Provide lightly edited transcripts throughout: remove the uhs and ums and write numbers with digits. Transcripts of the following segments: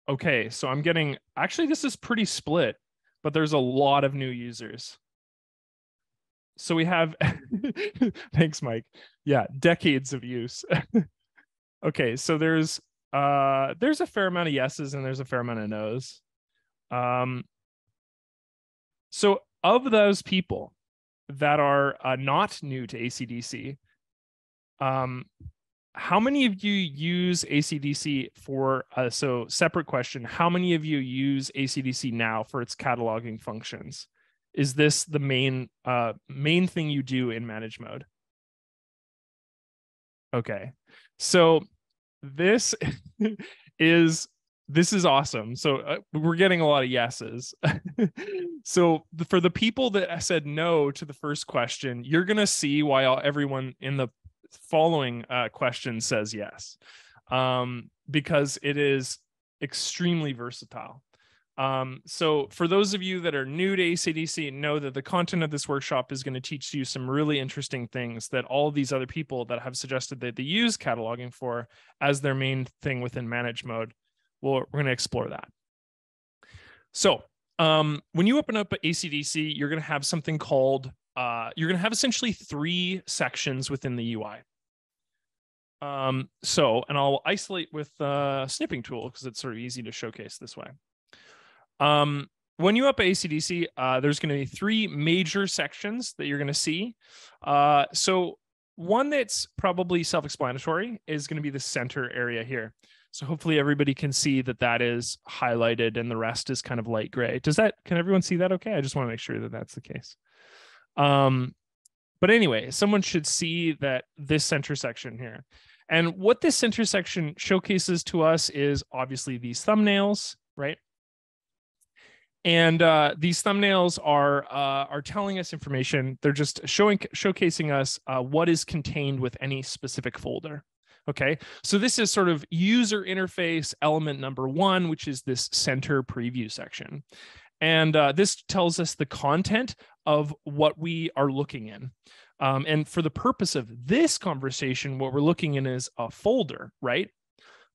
Okay, so I'm getting, actually, this is pretty split, but there's a lot of new users. So we have, thanks, Mike. Yeah, decades of use. Okay, so there's a fair amount of yeses and there's a fair amount of nos. So of those people that are not new to ACDSee, how many of you use ACDSee for, so separate question, how many of you use ACDSee now for its cataloging functions? Is this the main thing you do in manage mode? Okay, so this this is awesome. So we're getting a lot of yeses. So for the people that said no to the first question, you're gonna see why everyone in the following question says yes, because it is extremely versatile. So for those of you that are new to ACDSee, know that the content of this workshop is going to teach you some really interesting things that all of these other people that have suggested that they use cataloging for as their main thing within manage mode. Well, we're going to explore that. So when you open up ACDSee, you're going to have something called, you're going to have essentially 3 sections within the UI. And I'll isolate with the snipping tool because it's sort of easy to showcase this way. When you up ACDSee, there's going to be 3 major sections that you're going to see. So one that's probably self-explanatory is going to be the center area here. So hopefully everybody can see that that is highlighted and the rest is kind of light gray. Can everyone see that okay? I just want to make sure that that's the case. But anyway, someone should see that this center section here. And what this center section showcases to us is obviously these thumbnails, right? And these thumbnails are telling us information. They're just showcasing us what is contained with any specific folder. Okay, so this is sort of user interface element number 1, which is this center preview section. And this tells us the content of what we are looking in. And for the purpose of this conversation, what we're looking in is a folder, right?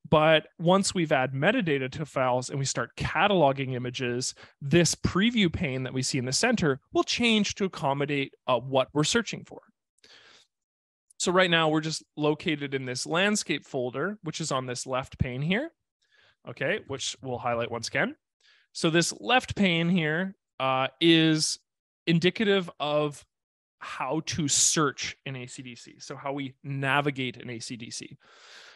But once we've added metadata to files and we start cataloging images, this preview pane that we see in the center will change to accommodate what we're searching for. So right now we're just located in this landscape folder, which is on this left pane here, okay, which we'll highlight once again. So this left pane here is indicative of how to search in ACDSee, so how we navigate in ACDSee.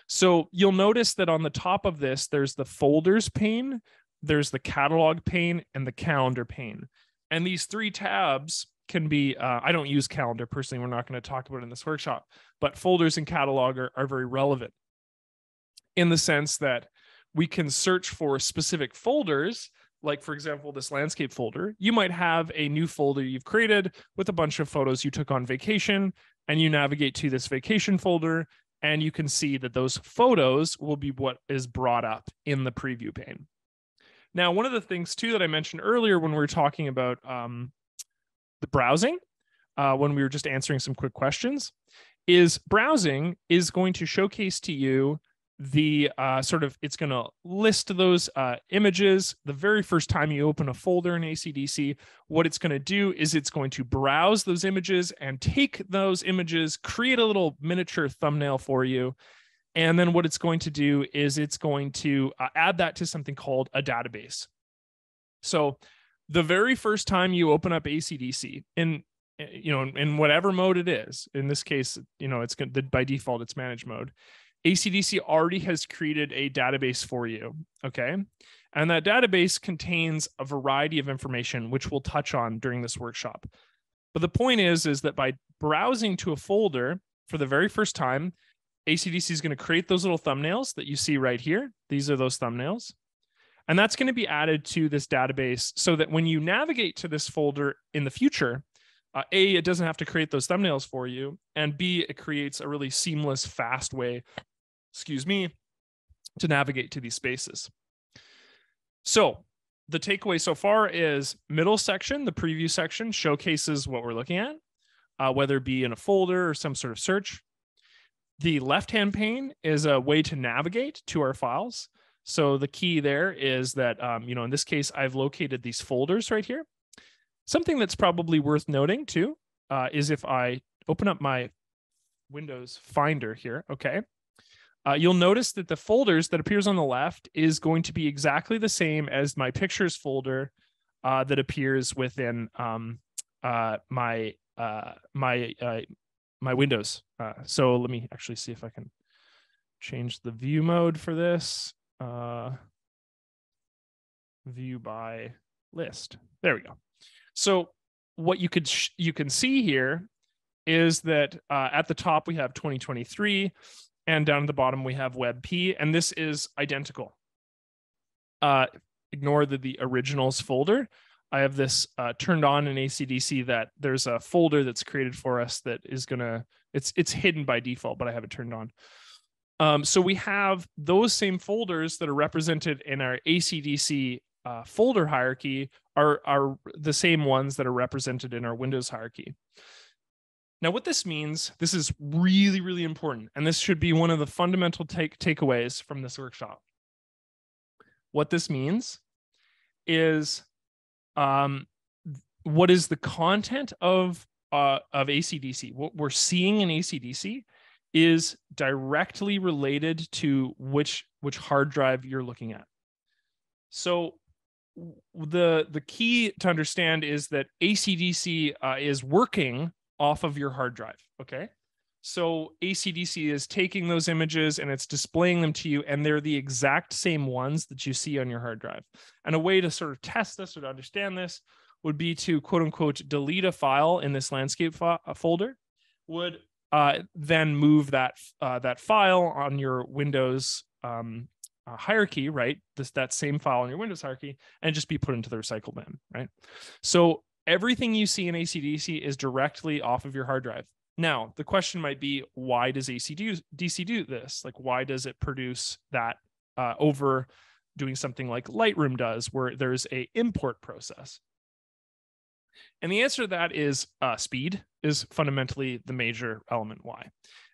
So you'll notice that on the top of this, there's the folders pane, there's the catalog pane, and the calendar pane. And these 3 tabs can be, I don't use calendar personally, we're not going to talk about it in this workshop, but folders and catalog are very relevant in the sense that we can search for specific folders. Like, for example, this landscape folder, you might have a new folder you've created with a bunch of photos you took on vacation, and you navigate to this vacation folder, and you can see that those photos will be what is brought up in the preview pane. Now, one of the things, too, that I mentioned earlier when we were talking about the browsing, when we were just answering some quick questions, is browsing is going to showcase to you the it's going to list those images the very first time you open a folder in ACDSee. What it's going to do is it's going to browse those images and take those images, create a little miniature thumbnail for you. And then what it's going to do is it's going to add that to something called a database. So the very first time you open up ACDSee in whatever mode it is, in this case, it's by default, it's manage mode. ACDSee already has created a database for you, okay? And that database contains a variety of information, which we'll touch on during this workshop. But the point is that by browsing to a folder for the very first time, ACDSee is going to create those little thumbnails that you see right here. These are those thumbnails. And that's going to be added to this database so that when you navigate to this folder in the future, A, it doesn't have to create those thumbnails for you, and B, it creates a really seamless, fast way, to navigate to these spaces. So the takeaway so far is middle section, the preview section, showcases what we're looking at, whether it be in a folder or some sort of search. The left-hand pane is a way to navigate to our files. So the key there is that, in this case, I've located these folders right here. Something that's probably worth noting too is if I open up my Windows Finder here, okay, you'll notice that the folders that appears on the left is going to be exactly the same as my pictures folder that appears within my Windows. So let me actually see if I can change the view mode for this. View by list. There we go. So what you can see here is that at the top we have 2023, and down at the bottom we have WebP, and this is identical. Ignore the originals folder. I have this turned on in ACDSee that there's a folder that's created for us that is gonna, it's hidden by default, but I have it turned on. So we have those same folders that are represented in our ACDSee folder hierarchy are the same ones that are represented in our Windows hierarchy. Now, what this means, this is really, really important, and this should be one of the fundamental takeaways from this workshop. What this means is what is the content of ACDSee. What we're seeing in ACDSee is directly related to which hard drive you're looking at. So the key to understand is that ACDSee is working off of your hard drive, okay? So ACDSee is taking those images and it's displaying them to you, and they're the exact same ones that you see on your hard drive. And a way to sort of test this or to understand this would be to quote unquote delete a file in this landscape folder, would then move that file on your Windows hierarchy, right? That same file on your Windows hierarchy, and just be put into the recycle bin, right? So everything you see in ACDSee is directly off of your hard drive. Now, the question might be, why does ACDSee do this? Like, why does it produce that over doing something like Lightroom does, where there's a import process? And the answer to that is speed is fundamentally the major element why.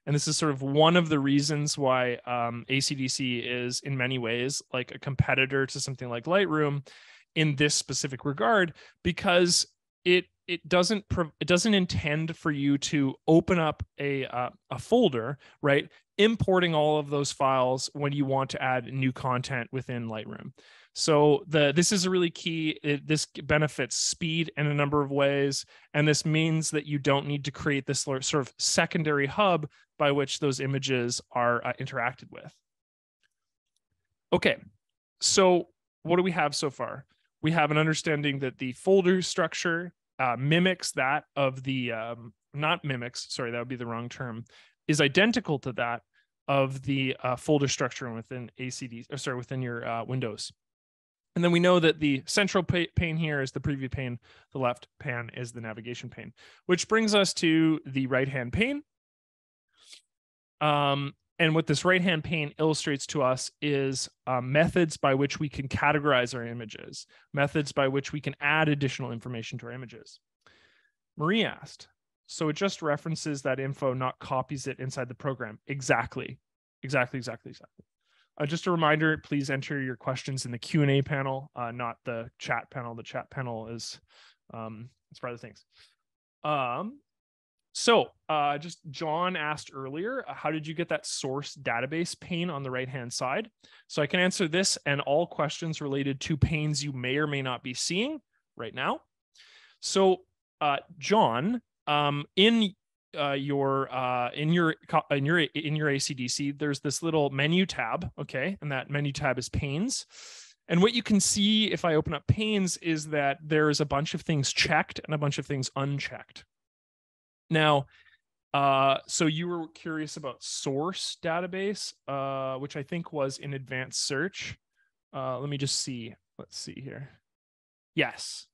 And this is sort of one of the reasons why ACDSee is in many ways like a competitor to something like Lightroom in this specific regard, because it doesn't intend for you to open up a folder, right? Importing all of those files when you want to add new content within Lightroom. So this is a really key. This benefits speed in a number of ways, and this means that you don't need to create this sort of secondary hub by which those images are interacted with. Okay, so what do we have so far? We have an understanding that the folder structure mimics that of the, not mimics, sorry, that would be the wrong term, is identical to that of the folder structure within within your Windows. And then we know that the central pane here is the preview pane, the left pane is the navigation pane, which brings us to the right-hand pane. And what this right-hand pane illustrates to us is methods by which we can categorize our images, methods by which we can add additional information to our images. Marie asked, so it just references that info, not copies it inside the program. Exactly. Just a reminder, please enter your questions in the Q&A panel, not the chat panel. The chat panel is it's for other things. Just John asked earlier, how did you get that source database pane on the right-hand side? So I can answer this and all questions related to panes you may or may not be seeing right now. So John, in your ACDSee, there's this little menu tab, okay, and that menu tab is panes. And what you can see if I open up panes is that there's a bunch of things checked and a bunch of things unchecked. Now, so you were curious about source database, which I think was in advanced search. Let me just see. Let's see here. Yes.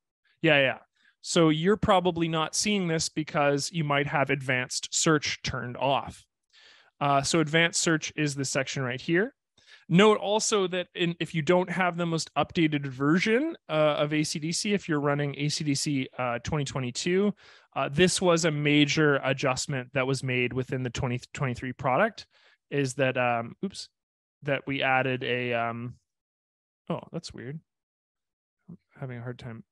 Yeah. So you're probably not seeing this because you might have advanced search turned off. So advanced search is the section right here. Note also that if you don't have the most updated version of ACDSee, if you're running ACDSee 2022, this was a major adjustment that was made within the 2023 product, is that, that we added a, Oh, that's weird. I'm having a hard time.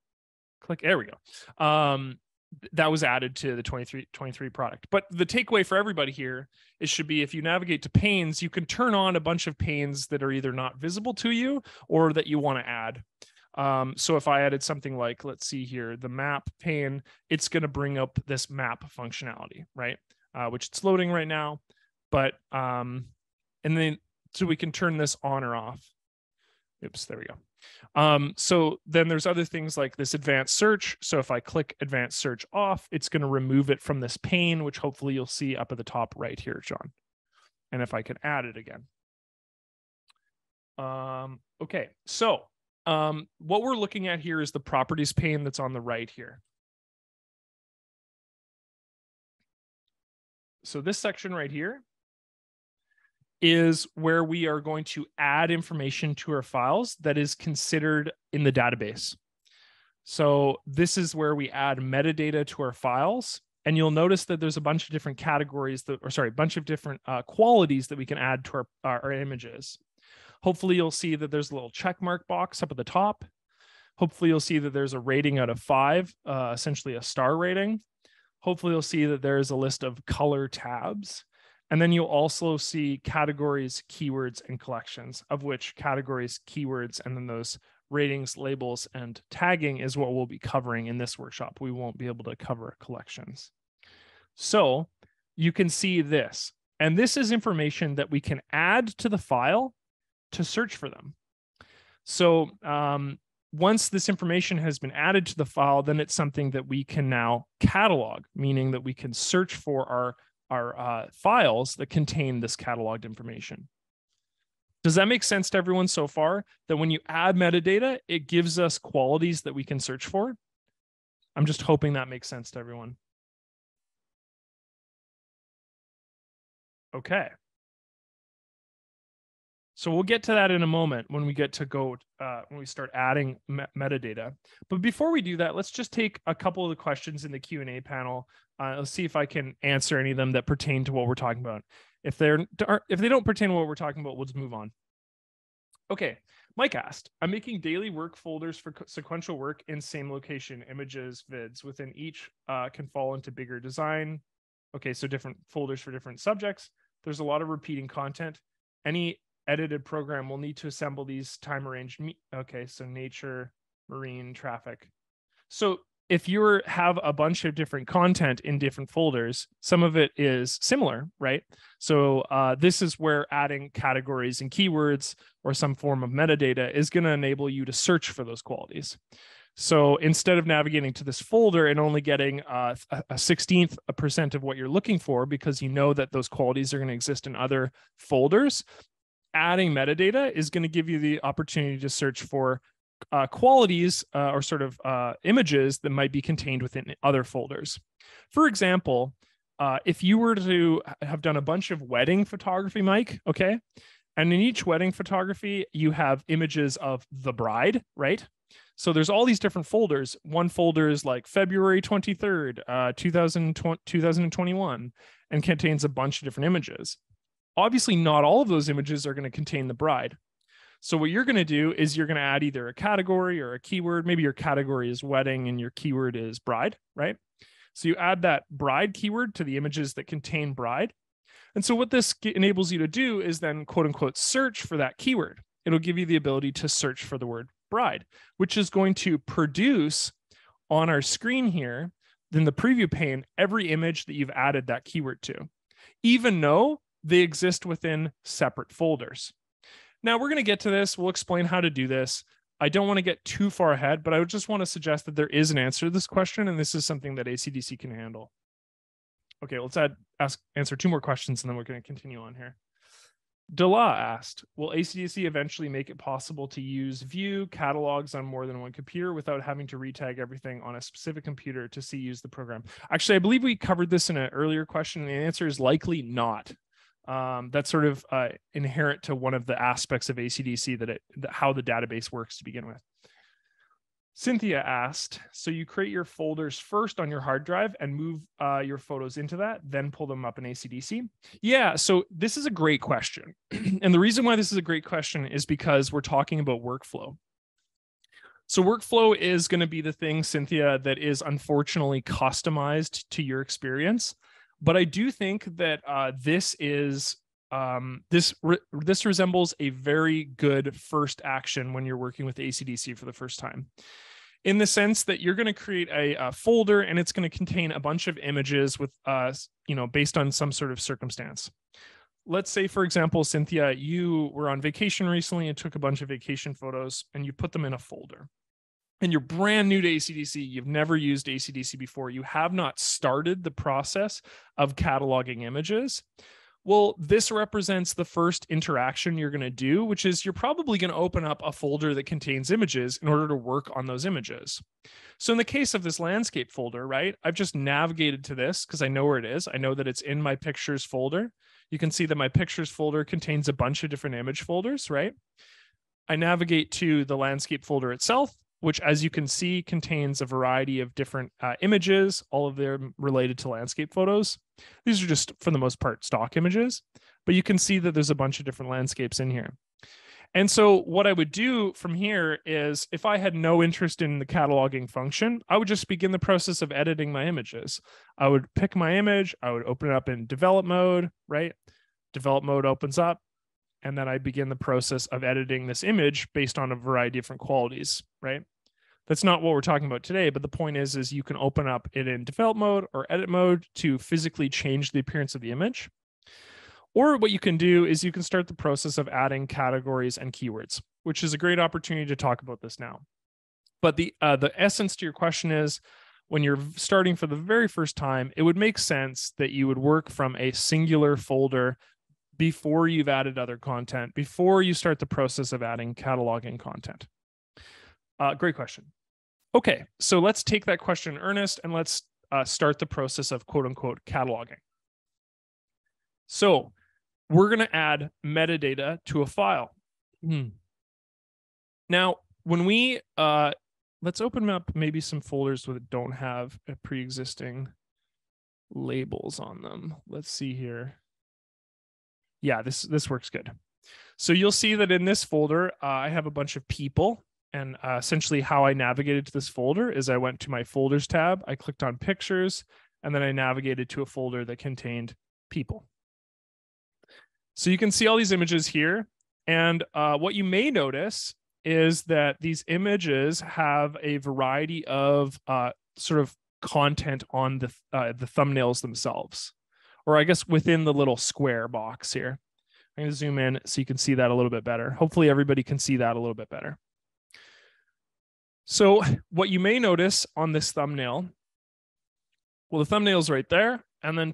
Click. There we go. That was added to the 23 product. But the takeaway for everybody here is should be if you navigate to panes, you can turn on a bunch of panes that are either not visible to you or that you want to add. So if I added something like, let's see here, the map pane, it's going to bring up this map functionality, right? Which it's loading right now. But, and then, so we can turn this on or off. Oops, there we go. So then there's other things like this advanced search. So if I click advanced search off, it's going to remove it from this pane, which hopefully you'll see up at the top right here, John. And if I can add it again. Okay, so what we're looking at here is the properties pane that's on the right here. So this section right here is where we are going to add information to our files that is considered in the database. So this is where we add metadata to our files. And you'll notice that there's a bunch of different categories that, or sorry, a bunch of different qualities that we can add to our images. Hopefully you'll see that there's a little check mark box up at the top. Hopefully you'll see that there's a rating out of 5, essentially a star rating. Hopefully you'll see that there's a list of color tabs. And then you'll also see categories, keywords, and collections, of which categories, keywords, and then those ratings, labels, and tagging is what we'll be covering in this workshop. We won't be able to cover collections. So you can see this. And this is information that we can add to the file to search for them. So once this information has been added to the file, then it's something that we can now catalog, meaning that we can search for our files that contain this cataloged information. Does that make sense to everyone so far? That when you add metadata, it gives us qualities that we can search for? I'm just hoping that makes sense to everyone. Okay. So we'll get to that in a moment when we get to go, when we start adding metadata. But before we do that, let's just take a couple of the questions in the Q&A panel. Let's see if I can answer any of them that pertain to what we're talking about. If they don't pertain to what we're talking about, we'll just move on. Okay, Mike asked, I'm making daily work folders for sequential work in same location, images, vids. Within each can fall into bigger design. Okay, so different folders for different subjects. There's a lot of repeating content. Any edited program will need to assemble these time arranged. Okay, so nature, marine, traffic. So if you have a bunch of different content in different folders, some of it is similar, right? So this is where adding categories and keywords or some form of metadata is going to enable you to search for those qualities. So instead of navigating to this folder and only getting a 16% of what you're looking for, because you know that those qualities are going to exist in other folders, adding metadata is going to give you the opportunity to search for qualities or sort of images that might be contained within other folders. For example, if you were to have done a bunch of wedding photography, Mike, okay, and in each wedding photography, you have images of the bride, right? So there's all these different folders. One folder is like February 23rd, 2021, and contains a bunch of different images. Obviously, not all of those images are going to contain the bride. So what you're going to do is you're going to add either a category or a keyword. Maybe your category is wedding and your keyword is bride, right? So you add that bride keyword to the images that contain bride. And so what this enables you to do is then, quote unquote, search for that keyword. It'll give you the ability to search for the word bride, which is going to produce on our screen here, in the preview pane, every image that you've added that keyword to, even though they exist within separate folders. Now we're going to get to this. We'll explain how to do this. I don't want to get too far ahead, but I would just want to suggest that there is an answer to this question, and this is something that ACDSee can handle. Okay, let's answer 2 more questions, and then we're going to continue on here. Dela asked, will ACDSee eventually make it possible to use view catalogs on more than one computer without having to retag everything on a specific computer to use the program? Actually, I believe we covered this in an earlier question, and the answer is likely not. That's sort of inherent to one of the aspects of ACDSee that how the database works to begin with. Cynthia asked, so you create your folders first on your hard drive and move your photos into that, then pull them up in ACDSee? Yeah, so this is a great question. And the reason why this is a great question is because we're talking about workflow. So workflow is going to be the thing, Cynthia, that is unfortunately customized to your experience. But I do think that this resembles a very good first action when you're working with ACDSee for the first time, in the sense that you're going to create a folder and it's going to contain a bunch of images with based on some sort of circumstance. Let's say, for example, Cynthia, you were on vacation recently and took a bunch of vacation photos and you put them in a folder. And you're brand new to ACDSee, you've never used ACDSee before, you have not started the process of cataloging images. Well, this represents the first interaction you're going to do, which is you're probably going to open up a folder that contains images in order to work on those images. So in the case of this landscape folder, right, I've just navigated to this because I know where it is. I know that it's in my pictures folder. You can see that my pictures folder contains a bunch of different image folders, right? I navigate to the landscape folder itself, which, as you can see, contains a variety of different images, all of them related to landscape photos. These are just, for the most part, stock images, but you can see that there's a bunch of different landscapes in here. And so what I would do from here is, if I had no interest in the cataloging function, I would just begin the process of editing my images. I would pick my image, I would open it up in develop mode, right? Develop mode opens up, and then I begin the process of editing this image based on a variety of different qualities, right? That's not what we're talking about today, but the point is you can open up it in develop mode or edit mode to physically change the appearance of the image. Or what you can do is you can start the process of adding categories and keywords, which is a great opportunity to talk about this now. But the essence to your question is, when you're starting for the very first time, it would make sense that you would work from a singular folder before you've added other content, before you start the process of adding cataloging content. Great question. Okay, so let's take that question in earnest and let's start the process of quote unquote cataloging. So we're going to add metadata to a file. Now, when we, let's open up maybe some folders that don't have a pre-existing labels on them. Let's see here. Yeah, this works good. So you'll see that in this folder, I have a bunch of people. And essentially how I navigated to this folder is I went to my folders tab, I clicked on pictures, and then I navigated to a folder that contained people. So you can see all these images here. And what you may notice is that these images have a variety of sort of content on the thumbnails themselves, or I guess within the little square box here. I'm going to zoom in so you can see that a little bit better. Hopefully everybody can see that a little bit better. So what you may notice on this thumbnail, well, the thumbnail is right there. And then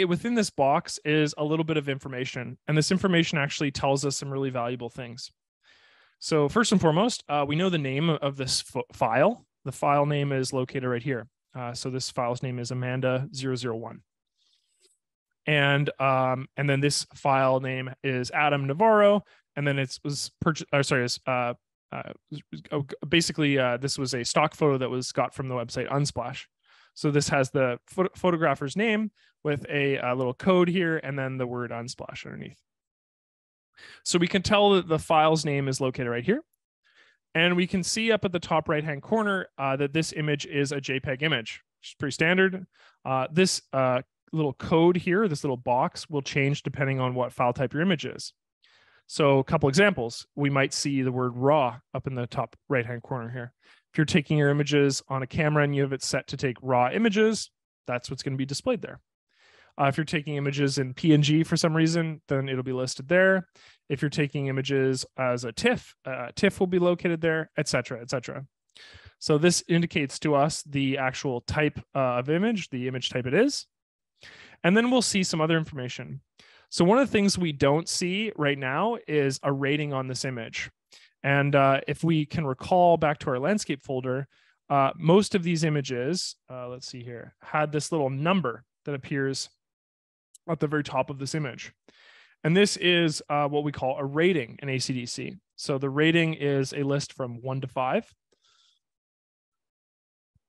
within this box is a little bit of information. And this information actually tells us some really valuable things. So first and foremost, we know the name of this file. The file name is located right here. So this file's name is Amanda001. And then this file name is Adam Navarro. And then this was a stock photo that was got from the website Unsplash. So this has the photographer's name with a little code here and then the word Unsplash underneath. So we can tell that the file's name is located right here. And we can see up at the top right-hand corner that this image is a JPEG image, which is pretty standard. This little code here, this little box, will change depending on what file type your image is. So a couple examples, we might see the word raw up in the top right-hand corner here. If you're taking your images on a camera and you have it set to take raw images, that's what's going to be displayed there. If you're taking images in PNG for some reason, then it'll be listed there. If you're taking images as a TIFF, TIFF will be located there, et cetera, et cetera. So this indicates to us the actual type of image, the image type it is. And then we'll see some other information. So one of the things we don't see right now is a rating on this image. And if we can recall back to our landscape folder, most of these images, let's see here, had this little number that appears at the very top of this image. And this is what we call a rating in ACDSee. So the rating is a list from 1 to 5.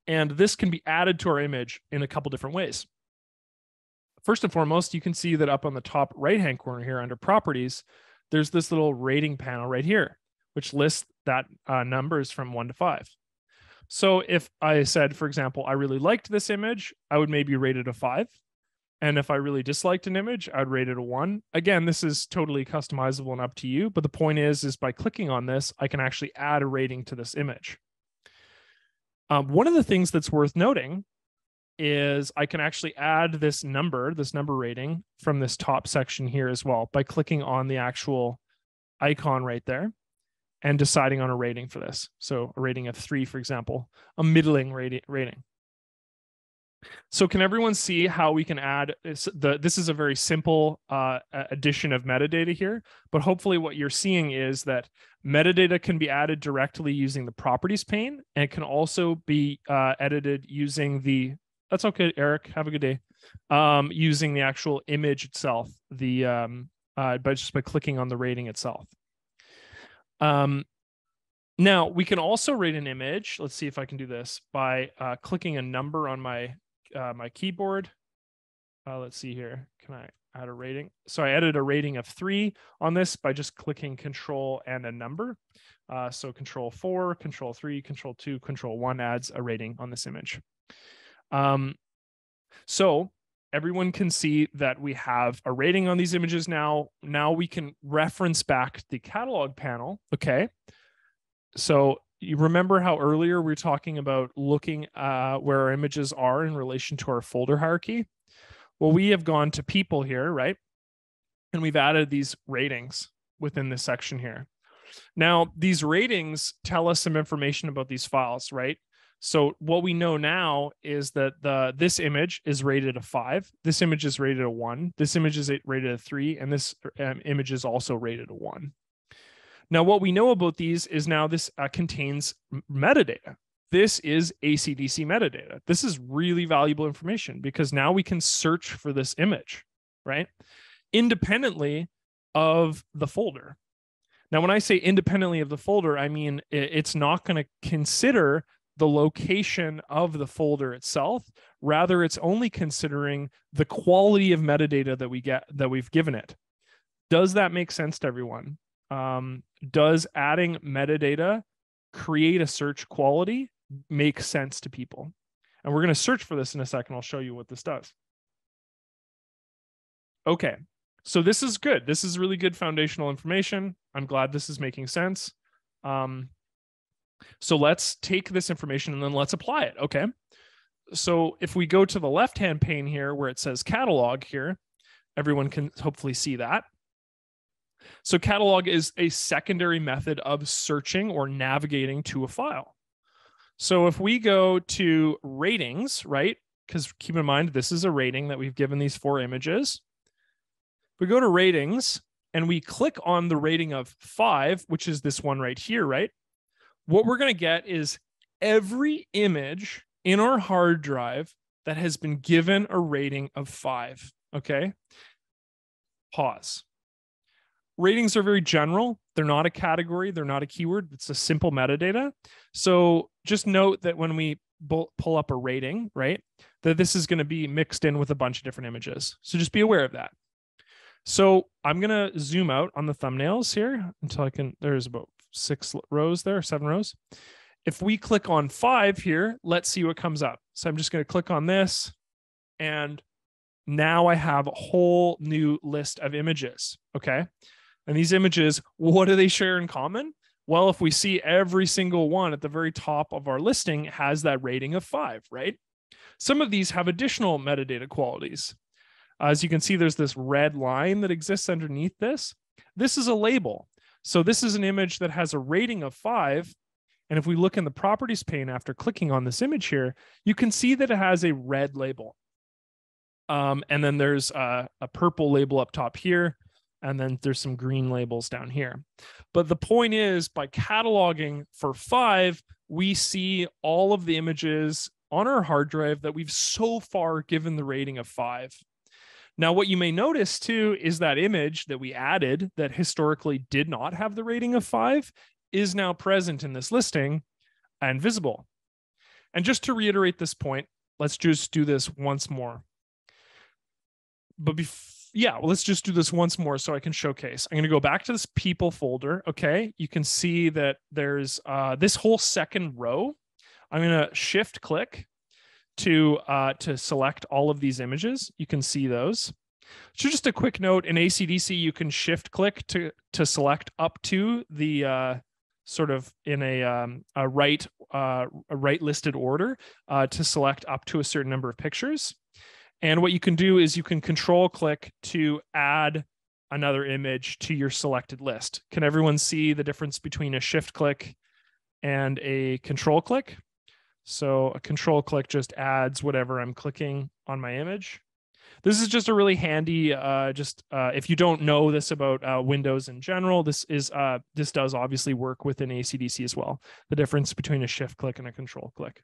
And this can be added to our image in a couple different ways. First and foremost, you can see that up on the top right-hand corner here under properties, there's this little rating panel right here, which lists that numbers from 1 to 5. So if I said, for example, I really liked this image, I would maybe rate it a 5. And if I really disliked an image, I'd rate it a 1. Again, this is totally customizable and up to you. But the point is by clicking on this, I can actually add a rating to this image. One of the things that's worth noting is I can actually add this number rating from this top section here as well by clicking on the actual icon right there and deciding on a rating for this. So a rating of 3, for example, a middling rating. So can everyone see how we can add this? This is a very simple addition of metadata here, but hopefully what you're seeing is that metadata can be added directly using the properties pane, and it can also be edited using the, that's okay, Eric, have a good day, using the actual image itself, just by clicking on the rating itself. Now we can also rate an image. Let's see if I can do this by clicking a number on my keyboard. Let's see here. Can I add a rating? So I added a rating of 3 on this by just clicking Control and a number. So Control 4, Control 3, Control 2, Control 1 adds a rating on this image. So everyone can see that we have a rating on these images now. Now we can reference back the catalog panel. Okay. So you remember how earlier we were talking about looking where our images are in relation to our folder hierarchy? Well, we have gone to people here, right? And we've added these ratings within this section here. Now, these ratings tell us some information about these files, right? So what we know now is that this image is rated a 5, this image is rated a 1, this image is rated a 3, and this image is also rated a 1. Now, what we know about these is now this contains metadata. This is ACDSee metadata. This is really valuable information because now we can search for this image, right? Independently of the folder. Now, when I say independently of the folder, I mean it's not going to consider the location of the folder itself. Rather, it's only considering the quality of metadata that we've given it. Does that make sense to everyone? Does adding metadata create a search quality make sense to people? And we're going to search for this in a second. I'll show you what this does. Okay, so this is good. This is really good foundational information. I'm glad this is making sense. So let's take this information and then let's apply it. Okay, so if we go to the left-hand pane here where it says catalog here, everyone can hopefully see that. So catalog is a secondary method of searching or navigating to a file. So if we go to ratings, right? Because keep in mind, this is a rating that we've given these 4 images. We go to ratings and we click on the rating of 5, which is this one right here, right? What we're going to get is every image in our hard drive that has been given a rating of 5. Okay. Pause. Ratings are very general. They're not a category. They're not a keyword. It's a simple metadata. So just note that when we pull up a rating, right, that this is going to be mixed in with a bunch of different images. So just be aware of that. So I'm going to zoom out on the thumbnails here until there's about 6 rows there, 7 rows. If we click on 5 here, let's see what comes up. So I'm just going to click on this, and now I have a whole new list of images. Okay. And these images, what do they share in common? Well, if we see every single one at the very top of our listing has that rating of 5, right? Some of these have additional metadata qualities. As you can see, there's this red line that exists underneath this. This is a label. So this is an image that has a rating of 5. And if we look in the properties pane after clicking on this image here, you can see that it has a red label. And then there's a purple label up top here. And then there's some green labels down here. But the point is, by cataloging for 5, we see all of the images on our hard drive that we've so far given the rating of 5. Now, what you may notice too is that image that we added that historically did not have the rating of 5 is now present in this listing and visible. And just to reiterate this point, let's just do this once more. But let's just do this once more so I can showcase. I'm going to go back to this people folder. Okay, you can see that there's this whole second row. I'm going to shift click to select all of these images. You can see those. So just a quick note, in ACDSee, you can shift click to select up to the sort of in a right listed order to select up to a certain number of pictures. And what you can do is you can control click to add another image to your selected list. Can everyone see the difference between a shift click and a control click? So a control click just adds whatever I'm clicking on my image. This is just a really handy, if you don't know this about Windows in general, this does obviously work within ACDSee as well. The difference between a shift click and a control click.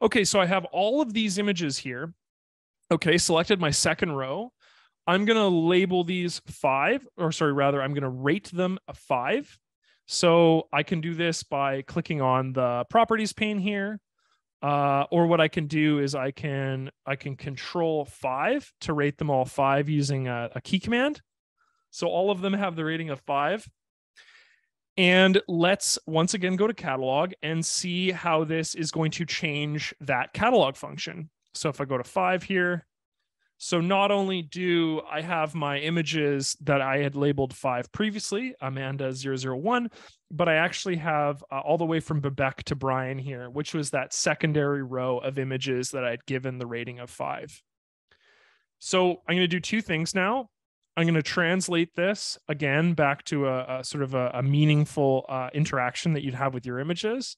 Okay, so I have all of these images here. Okay, selected my second row. I'm going to label these 5, or sorry, rather, I'm going to rate them a 5. So I can do this by clicking on the properties pane here. Or what I can do is I can control 5 to rate them all 5 using a key command. So all of them have the rating of 5. And let's once again go to catalog and see how this is going to change that catalog function. So if I go to 5 here, so not only do I have my images that I had labeled 5 previously, Amanda 001, but I actually have all the way from Bebek to Brian here, which was that secondary row of images that I'd given the rating of 5. So I'm going to do 2 things now. I'm going to translate this again back to a sort of a meaningful interaction that you'd have with your images.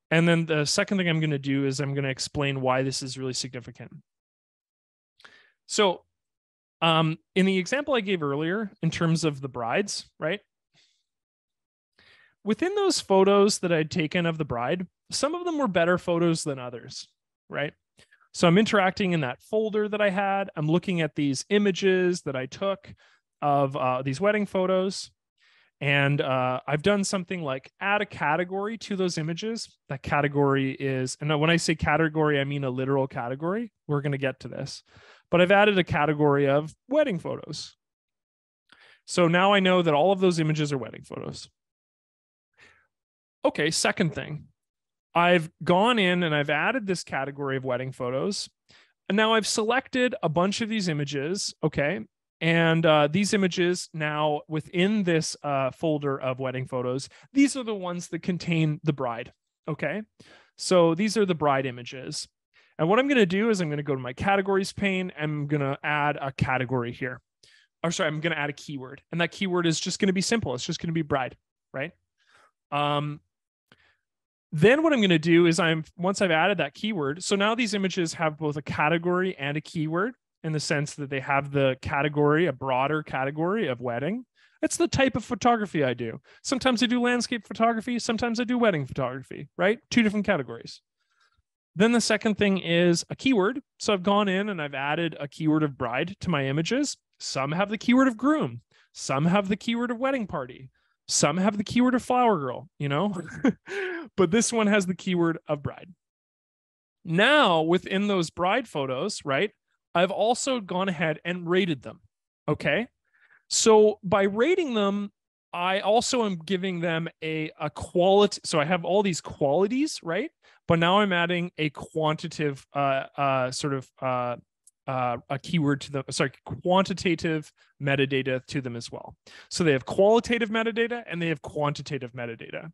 And then the second thing I'm going to do is I'm going to explain why this is really significant. So in the example I gave earlier, in terms of the brides, right? Within those photos that I'd taken of the bride, some of them were better photos than others, right? So I'm interacting in that folder that I had. I'm looking at these images that I took of these wedding photos. And I've done something like add a category to those images. That category is, and when I say category, I mean a literal category. We're going to get to this. But I've added a category of wedding photos. So now I know that all of those images are wedding photos. Okay, second thing. I've gone in and I've added this category of wedding photos. And now I've selected a bunch of these images, okay? And these images now within this folder of wedding photos, these are the ones that contain the bride, okay? So these are the bride images. And what I'm going to do is I'm going to go to my categories pane. And I'm going to add a category here. Or sorry, I'm going to add a keyword. And that keyword is just going to be simple. It's just going to be bride, right? Then what I'm going to do is once I've added that keyword, so now these images have both a category and a keyword in the sense that they have the category, a broader category of wedding. It's the type of photography I do. Sometimes I do landscape photography. Sometimes I do wedding photography, right? 2 different categories. Then the second thing is a keyword. So I've gone in and I've added a keyword of bride to my images. Some have the keyword of groom. Some have the keyword of wedding party. Some have the keyword of flower girl, you know, but this one has the keyword of bride. Now within those bride photos, right, I've also gone ahead and rated them. Okay. So by rating them, I also am giving them a quality. So I have all these qualities, right? But now I'm adding a quantitative a keyword to them, quantitative metadata to them as well. So they have qualitative metadata and they have quantitative metadata.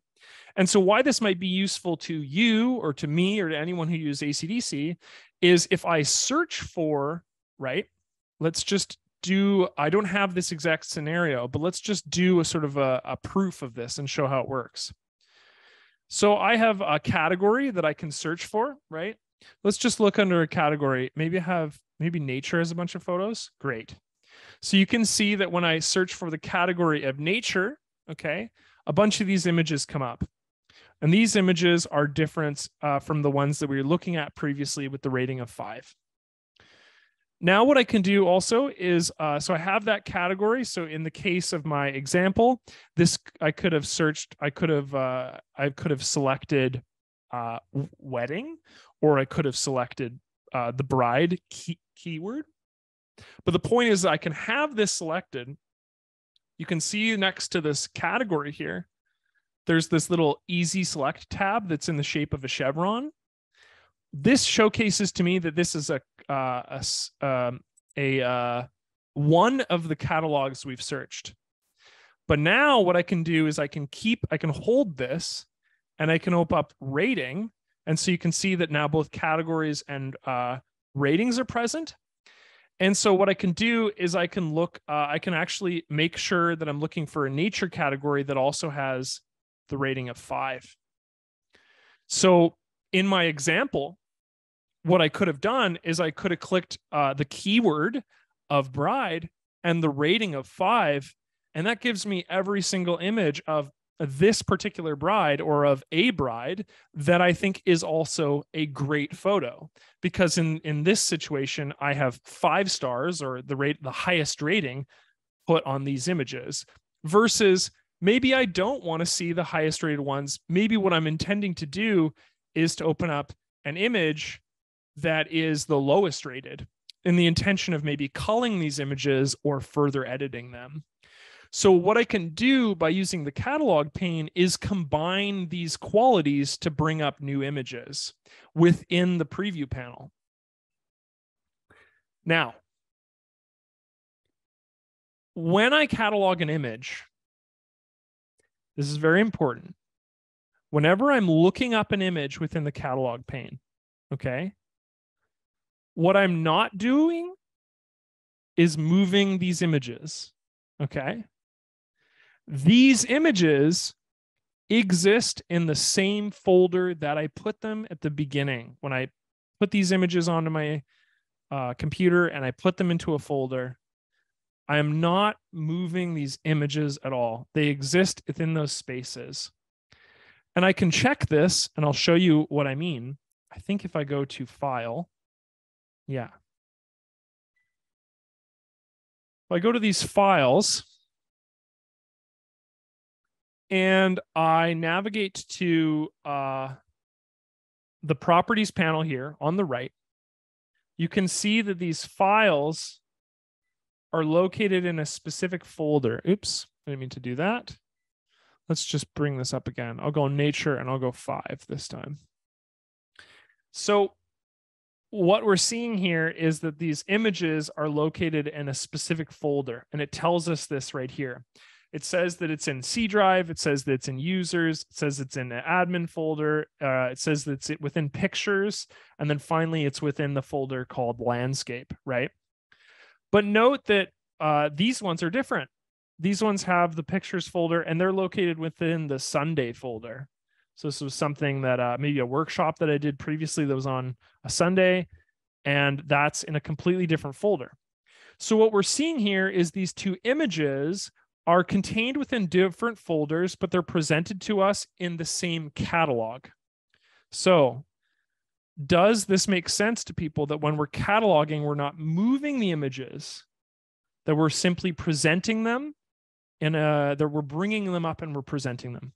And so why this might be useful to you or to me or to anyone who uses ACDSee is if I search for, right, let's just do, I don't have this exact scenario, but let's just do a sort of a proof of this and show how it works. So I have a category that I can search for, right? Let's just look under a category. Maybe nature has a bunch of photos. Great. So you can see that when I search for the category of nature, okay, a bunch of these images come up. And these images are different from the ones that we were looking at previously with the rating of 5. Now what I can do also is, so I have that category. So in the case of my example, this I could have selected wedding, or I could have selected the bride keyword. But the point is I can have this selected. You can see next to this category here, there's this little easy select tab that's in the shape of a chevron. This showcases to me that this is one of the catalogs we've searched. But now what I can do is I can hold this and I can open up rating. And so you can see that now both categories and ratings are present. And so what I can do is I can look, I can actually make sure that I'm looking for a nature category that also has the rating of 5. So in my example, what I could have done is I could have clicked the keyword of bride and the rating of 5, and that gives me every single image of this particular bride or of a bride that I think is also a great photo. Because in this situation, I have 5 stars, or the highest rating, put on these images, versus maybe I don't want to see the highest rated ones. Maybe what I'm intending to do is to open up an image that is the lowest rated, in the intention of maybe culling these images or further editing them. So what I can do by using the catalog pane is combine these qualities to bring up new images within the preview panel. Now, when I catalog an image, this is very important. Whenever I'm looking up an image within the catalog pane, okay, what I'm not doing is moving these images, okay? These images exist in the same folder that I put them at the beginning. When I put these images onto my computer and I put them into a folder, I am not moving these images at all. They exist within those spaces. And I can check this, and I'll show you what I mean. I think if I go to File, yeah. If I go to these files, and I navigate to the properties panel here on the right, you can see that these files are located in a specific folder. Oops, I didn't mean to do that. Let's just bring this up again. I'll go nature and I'll go 5 this time. So what we're seeing here is that these images are located in a specific folder, and it tells us this right here. It says that it's in C drive. It says that it's in users. It says it's in the admin folder. It says that it's within pictures. And then finally, it's within the folder called landscape, right? But note that these ones are different. These ones have the pictures folder, and they're located within the Sunday folder. So this was something that maybe a workshop that I did previously that was on a Sunday, and that's in a completely different folder. So what we're seeing here is these 2 images are contained within different folders, but they're presented to us in the same catalog. So does this make sense to people that when we're cataloging, we're not moving the images, that we're simply presenting them that we're bringing them up and we're presenting them?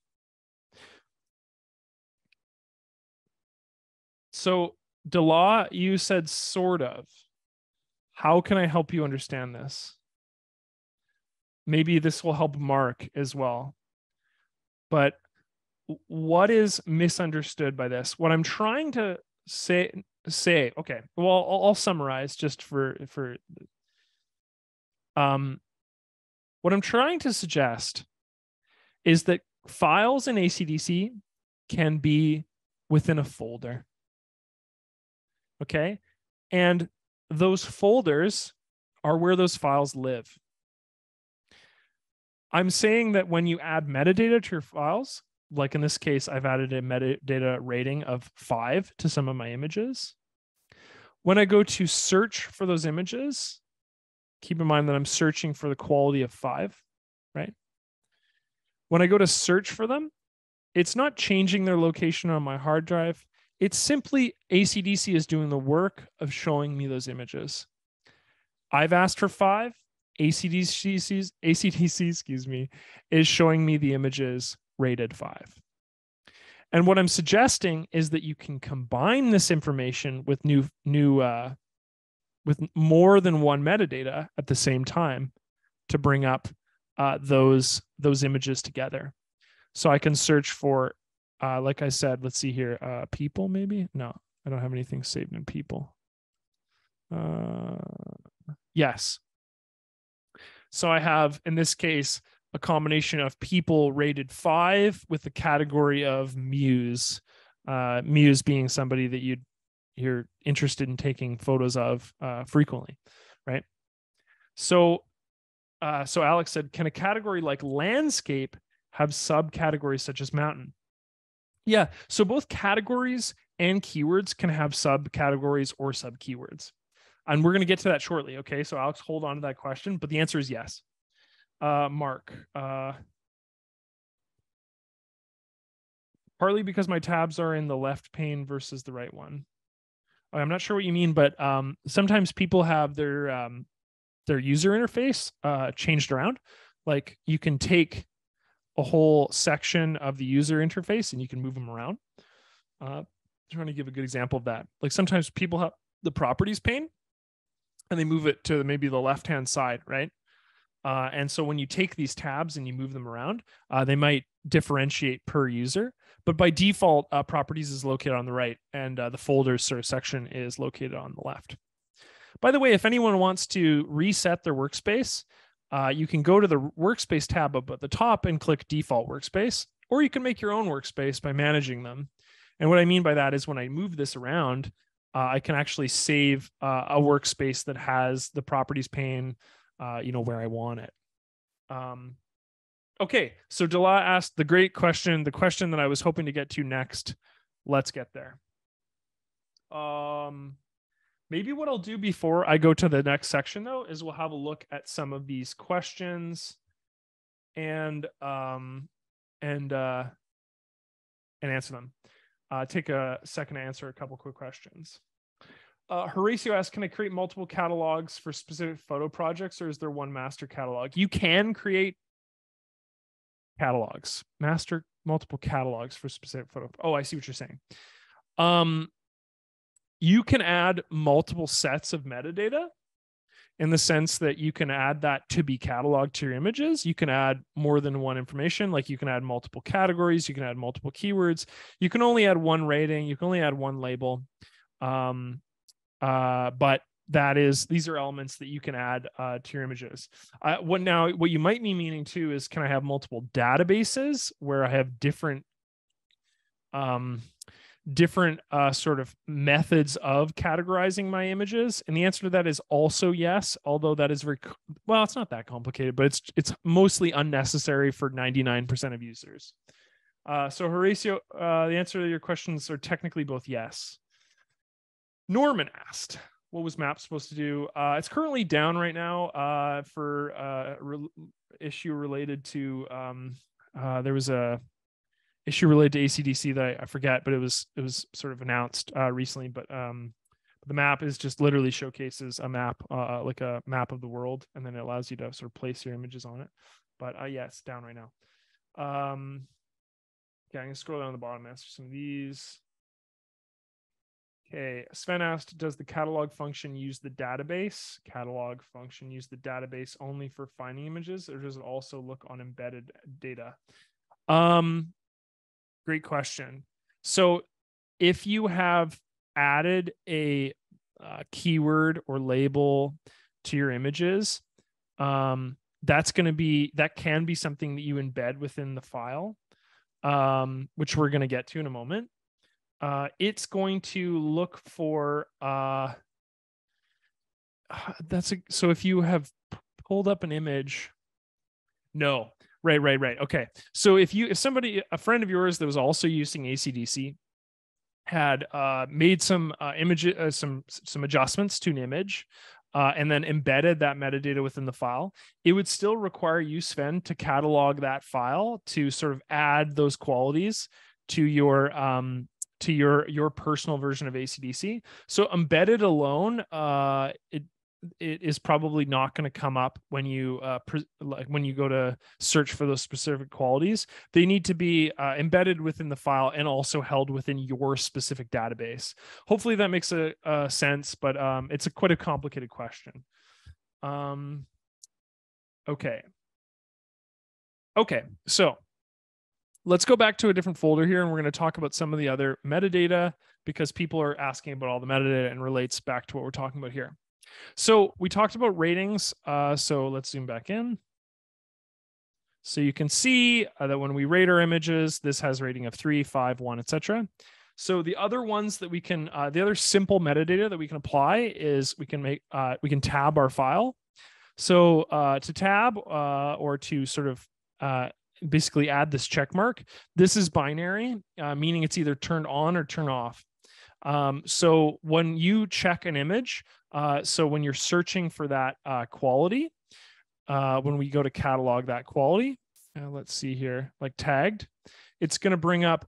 So Dela, you said sort of. How can I help you understand this? Maybe this will help Mark as well. But what is misunderstood by this? What I'm trying to say, okay, well, I'll summarize just for what I'm trying to suggest is that files in ACDSee can be within a folder. Okay? And those folders are where those files live. I'm saying that when you add metadata to your files, like in this case, I've added a metadata rating of 5 to some of my images. When I go to search for those images, keep in mind that I'm searching for the quality of 5, right? When I go to search for them, it's not changing their location on my hard drive. It's simply ACDSee is doing the work of showing me those images. I've asked for 5. ACDSee, excuse me, is showing me the images rated 5. And what I'm suggesting is that you can combine this information with with more than one metadata at the same time to bring up those images together. So I can search for, like I said, let's see here, people maybe? No, I don't have anything saved in people. Yes. So I have, in this case, a combination of people rated 5 with the category of muse. Muse being somebody that you're interested in taking photos of frequently, right? So Alex said, can a category like landscape have subcategories such as mountain? Yeah, so both categories and keywords can have subcategories or sub-keywords. And we're going to get to that shortly, okay? So Alex, hold on to that question, but the answer is yes. Mark, partly because my tabs are in the left pane versus the right one. I'm not sure what you mean, but sometimes people have their user interface changed around. Like you can take a whole section of the user interface and you can move them around. Trying to give a good example of that. Like sometimes people have the properties pane and they move it to maybe the left-hand side, right? And so when you take these tabs and you move them around, they might differentiate per user. But by default, properties is located on the right and the folders sort of section is located on the left. By the way, if anyone wants to reset their workspace, you can go to the workspace tab up at the top and click default workspace, or you can make your own workspace by managing them. And what I mean by that is when I move this around, I can actually save a workspace that has the properties pane, where I want it. Okay, so Dela asked the great question, the question that I was hoping to get to next. Let's get there. Maybe what I'll do before I go to the next section, though, is we'll have a look at some of these questions and answer them. Take a second to answer a couple quick questions. Horatio asks, can I create multiple catalogs for specific photo projects, or is there one master catalog? You can create catalogs, multiple catalogs for specific photo. Oh, I see what you're saying. You can add multiple sets of metadata in the sense that you can add that to be cataloged to your images. You can add more than one information, like you can add multiple categories, you can add multiple keywords. You can only add one rating, you can only add one label. But these are elements that you can add to your images. What you might be meaning too is, can I have multiple databases where I have different sort of methods of categorizing my images? And the answer to that is also yes, although that is it's not that complicated, but it's mostly unnecessary for 99% of users. So Horatio, the answer to your questions are technically both yes. Norman asked, what was MAP supposed to do? It's currently down right now for issue related to, there was a issue related to ACDSee that I forget, but it was sort of announced recently. But the map is just literally showcases a map, like a map of the world, and then it allows you to sort of place your images on it. But yeah, it's down right now. Okay, I'm gonna scroll down to the bottom and answer some of these. Okay, Sven asked, does the catalog function use the database? Catalog function use the database only for finding images, or does it also look on embedded data? Great question. So if you have added a keyword or label to your images, that can be something that you embed within the file, which we're going to get to in a moment. It's going to look for so if you have pulled up an image, no, right. Okay, so if a friend of yours that was also using ACDSee had made some some adjustments to an image, and then embedded that metadata within the file, it would still require you, Sven, to catalog that file to sort of add those qualities to your personal version of ACDSee. So embedded alone, it is probably not going to come up when you when you go to search for those specific qualities. They need to be embedded within the file and also held within your specific database. Hopefully that makes a sense, but it's quite a complicated question. Okay. So let's go back to a different folder here, and we're going to talk about some of the other metadata, because people are asking about all the metadata and relates back to what we're talking about here. So we talked about ratings. So let's zoom back in. So you can see that when we rate our images, this has a rating of 3, 5, 1, etc. So the other ones that we can, the other simple metadata that we can apply is we can tab our file. So to tab or to sort of basically add this check mark, this is binary, meaning it's either turned on or turned off. So when you check an image, so when you're searching for that quality, when we go to catalog that quality, let's see here, like tagged, it's going to bring up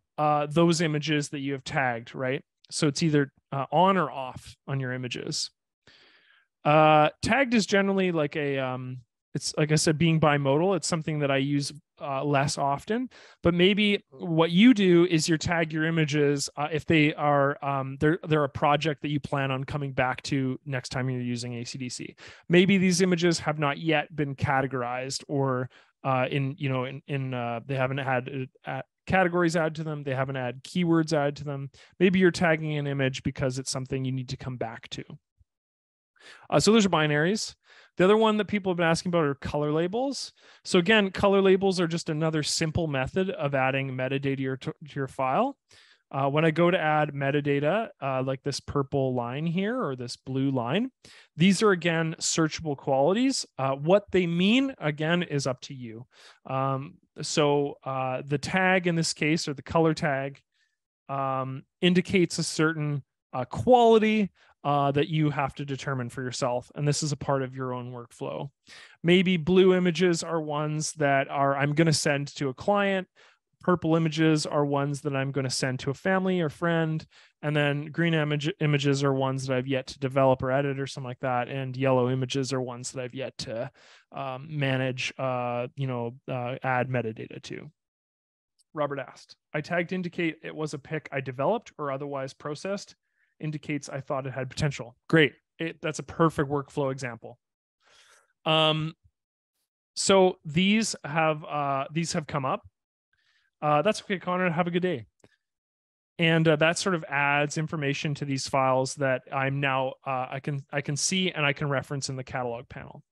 those images that you have tagged, right? So it's either on or off on your images. Tagged is generally like a, it's like I said, being bimodal. It's something that I use less often, but maybe what you do is you tag your images if they are they're a project that you plan on coming back to next time you're using ACDSee. Maybe these images have not yet been categorized, or they haven't had categories added to them. They haven't had keywords added to them. Maybe you're tagging an image because it's something you need to come back to. So those are binaries. The other one that people have been asking about are color labels. So again, color labels are just another simple method of adding metadata to your file. When I go to add metadata, like this purple line here or this blue line, these are, again, searchable qualities. What they mean, again, is up to you. So the tag in this case, or the color tag, indicates a certain quality that you have to determine for yourself. And this is a part of your own workflow. Maybe blue images are ones that I'm going to send to a client. Purple images are ones that I'm going to send to a family or friend. And then green images are ones that I've yet to develop or edit or something like that. And yellow images are ones that I've yet to manage, add metadata to. Robert asked, I tagged to indicate it was a pic I developed or otherwise processed. Indicates I thought it had potential. Great. That's a perfect workflow example. So these have come up. That's okay, Connor. Have a good day. And that sort of adds information to these files that I'm now I can see and I can reference in the catalog panel.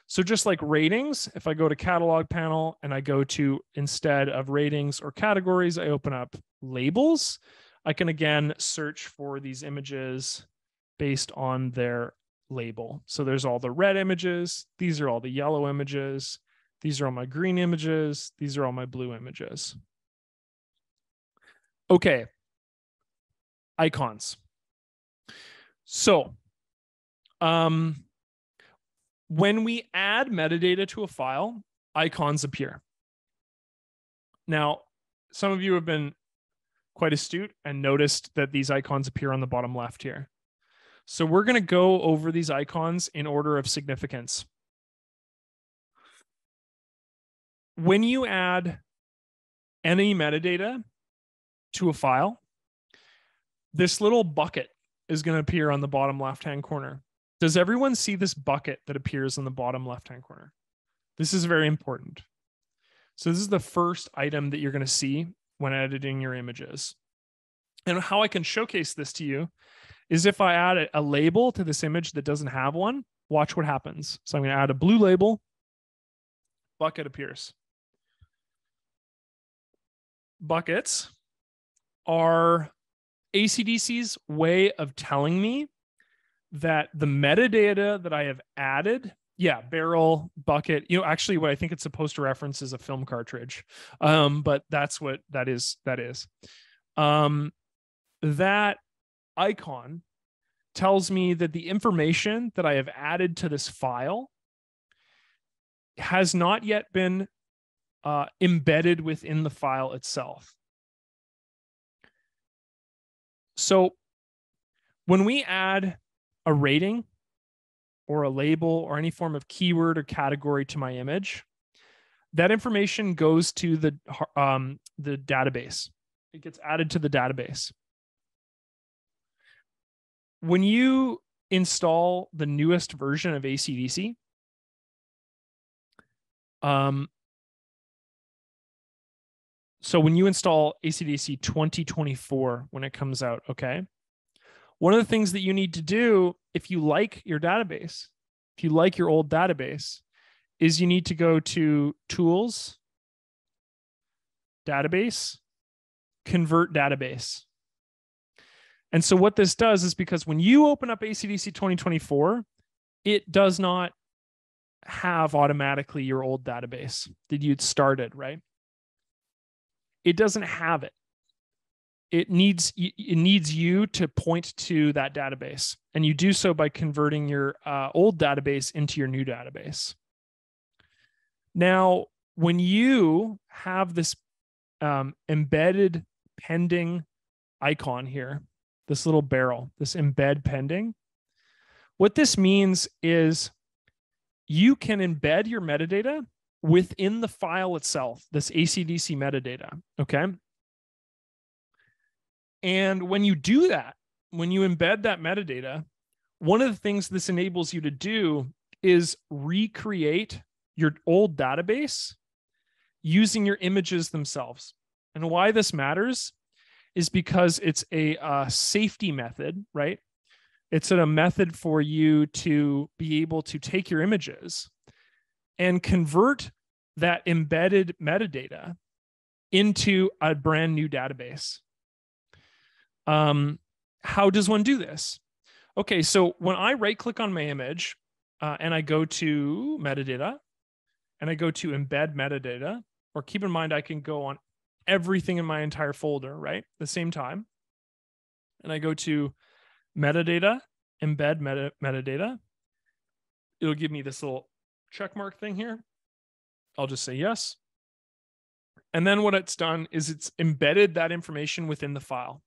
So just like ratings, if I go to catalog panel and I go to, instead of ratings or categories, I open up labels, I can again search for these images based on their label. So there's all the red images. These are all the yellow images. These are all my green images. These are all my blue images. Okay. Icons. So when we add metadata to a file, icons appear. Now, some of you have been quite astute and noticed that these icons appear on the bottom left here. So we're going to go over these icons in order of significance. When you add any metadata to a file, this little bucket is going to appear on the bottom left-hand corner. Does everyone see this bucket that appears on the bottom left-hand corner? This is very important. So this is the first item that you're going to see when editing your images. And how I can showcase this to you is if I add a label to this image that doesn't have one, watch what happens. So I'm going to add a blue label, bucket appears. Buckets are ACDSee's way of telling me that the metadata that I have added, barrel, bucket, actually what I think it's supposed to reference is a film cartridge. But that's what that is. That icon tells me that the information that I have added to this file has not yet been embedded within the file itself. So when we add a rating or a label or any form of keyword or category to my image, that information goes to the database. It gets added to the database. When you install the newest version of ACDSee, so when you install ACDSee 2024, when it comes out, okay, one of the things that you need to do if you like your database, if you like your old database, is you need to go to Tools, Database, Convert Database. And so what this does is, because when you open up ACDSee 2024, it does not have automatically your old database that you'd started, right? It doesn't have it. It needs you to point to that database, and you do so by converting your old database into your new database. Now, when you have this embedded pending icon here, this little barrel, this embed pending, what this means is you can embed your metadata within the file itself, this ACDSee metadata, okay? And when you do that, when you embed that metadata, one of the things this enables you to do is recreate your old database using your images themselves. And why this matters is because it's a safety method, right? It's a method for you to be able to take your images and convert that embedded metadata into a brand new database. How does one do this? Okay, so when I right click on my image and I go to metadata and I go to embed metadata, or keep in mind, I can go on everything in my entire folder, right? At the same time. And I go to metadata, embed metadata. It'll give me this little check mark thing here. I'll just say yes. And then what it's done is it's embedded that information within the file.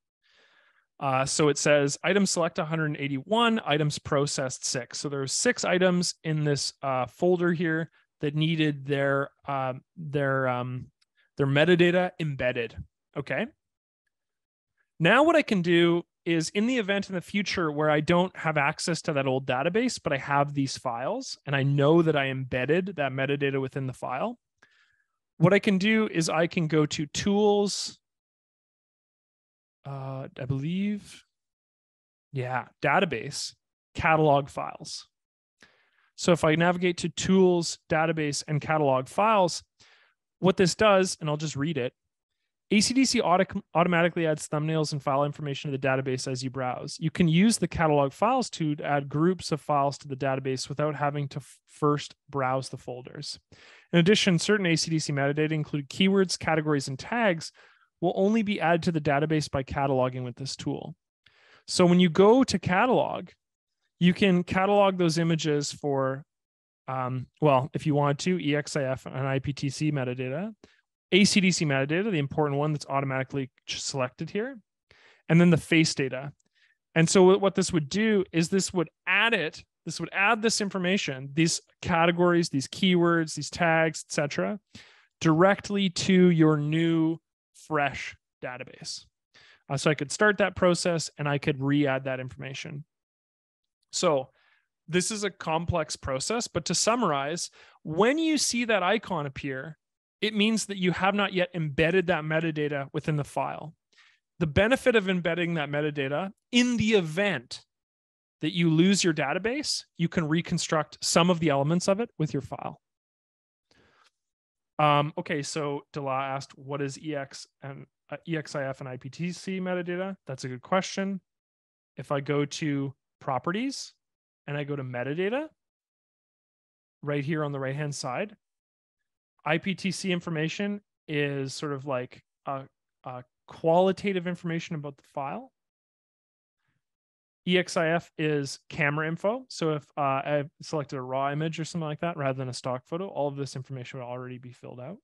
So it says item select 181, items processed 6. So there's 6 items in this folder here that needed their metadata embedded. Okay. Now what I can do is, in the event in the future where I don't have access to that old database, but I have these files and I know that I embedded that metadata within the file, what I can do is I can go to Tools, I believe, yeah, Database, Catalog Files. So if I navigate to Tools, Database, and Catalog Files, what this does, and I'll just read it, ACDSee automatically adds thumbnails and file information to the database as you browse. You can use the catalog files to add groups of files to the database without having to first browse the folders. In addition, certain ACDSee metadata, including keywords, categories, and tags, will only be added to the database by cataloging with this tool. So when you go to catalog, you can catalog those images for, well, if you want to, EXIF and IPTC metadata, ACDSee metadata, the important one that's automatically selected here, and then the face data. And so what this would do is this would add this information, these categories, these keywords, these tags, etc., directly to your new fresh database. So I could start that process and I could re-add that information. So this is a complex process, but to summarize, when you see that icon appear, it means that you have not yet embedded that metadata within the file. The benefit of embedding that metadata, in the event that you lose your database, you can reconstruct some of the elements of it with your file. Okay, so Dela asked, what is EXIF and IPTC metadata? That's a good question. If I go to Properties and I go to Metadata, right here on the right-hand side, IPTC information is sort of like a qualitative information about the file. EXIF is camera info. So if I've selected a raw image or something like that, rather than a stock photo, all of this information would already be filled out.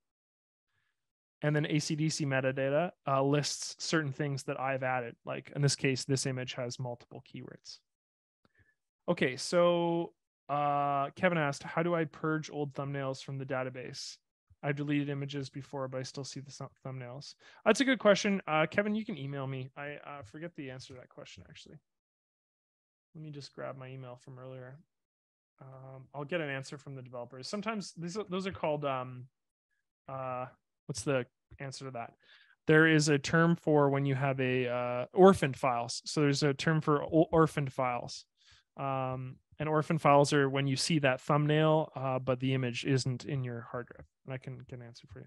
And then ACDSee metadata lists certain things that I've added. Like in this case, this image has multiple keywords. Okay, so Kevin asked, how do I purge old thumbnails from the database? I've deleted images before, but I still see the thumbnails. That's a good question. Kevin, you can email me. I forget the answer to that question, actually. Let me just grab my email from earlier. I'll get an answer from the developers. Sometimes those are called, what's the answer to that? There is a term for when you have a orphaned files. So there's a term for orphaned files. And orphan files are when you see that thumbnail, but the image isn't in your hard drive. And I can get an answer for you.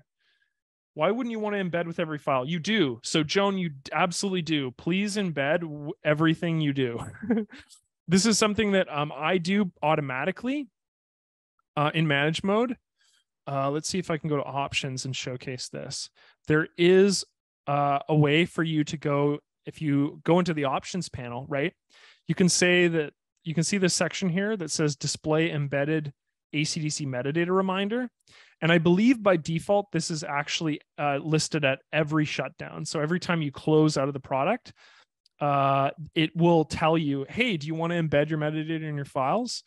Why wouldn't you want to embed with every file? You do. So Joan, you absolutely do. Please embed everything you do. This is something that I do automatically in manage mode. Let's see if I can go to options and showcase this. There is a way for you to go, if you go into the options panel, right? You can say that you can see this section here that says display embedded ACDSee metadata reminder. And I believe by default, this is actually listed at every shutdown. So every time you close out of the product, it will tell you, hey, do you want to embed your metadata in your files?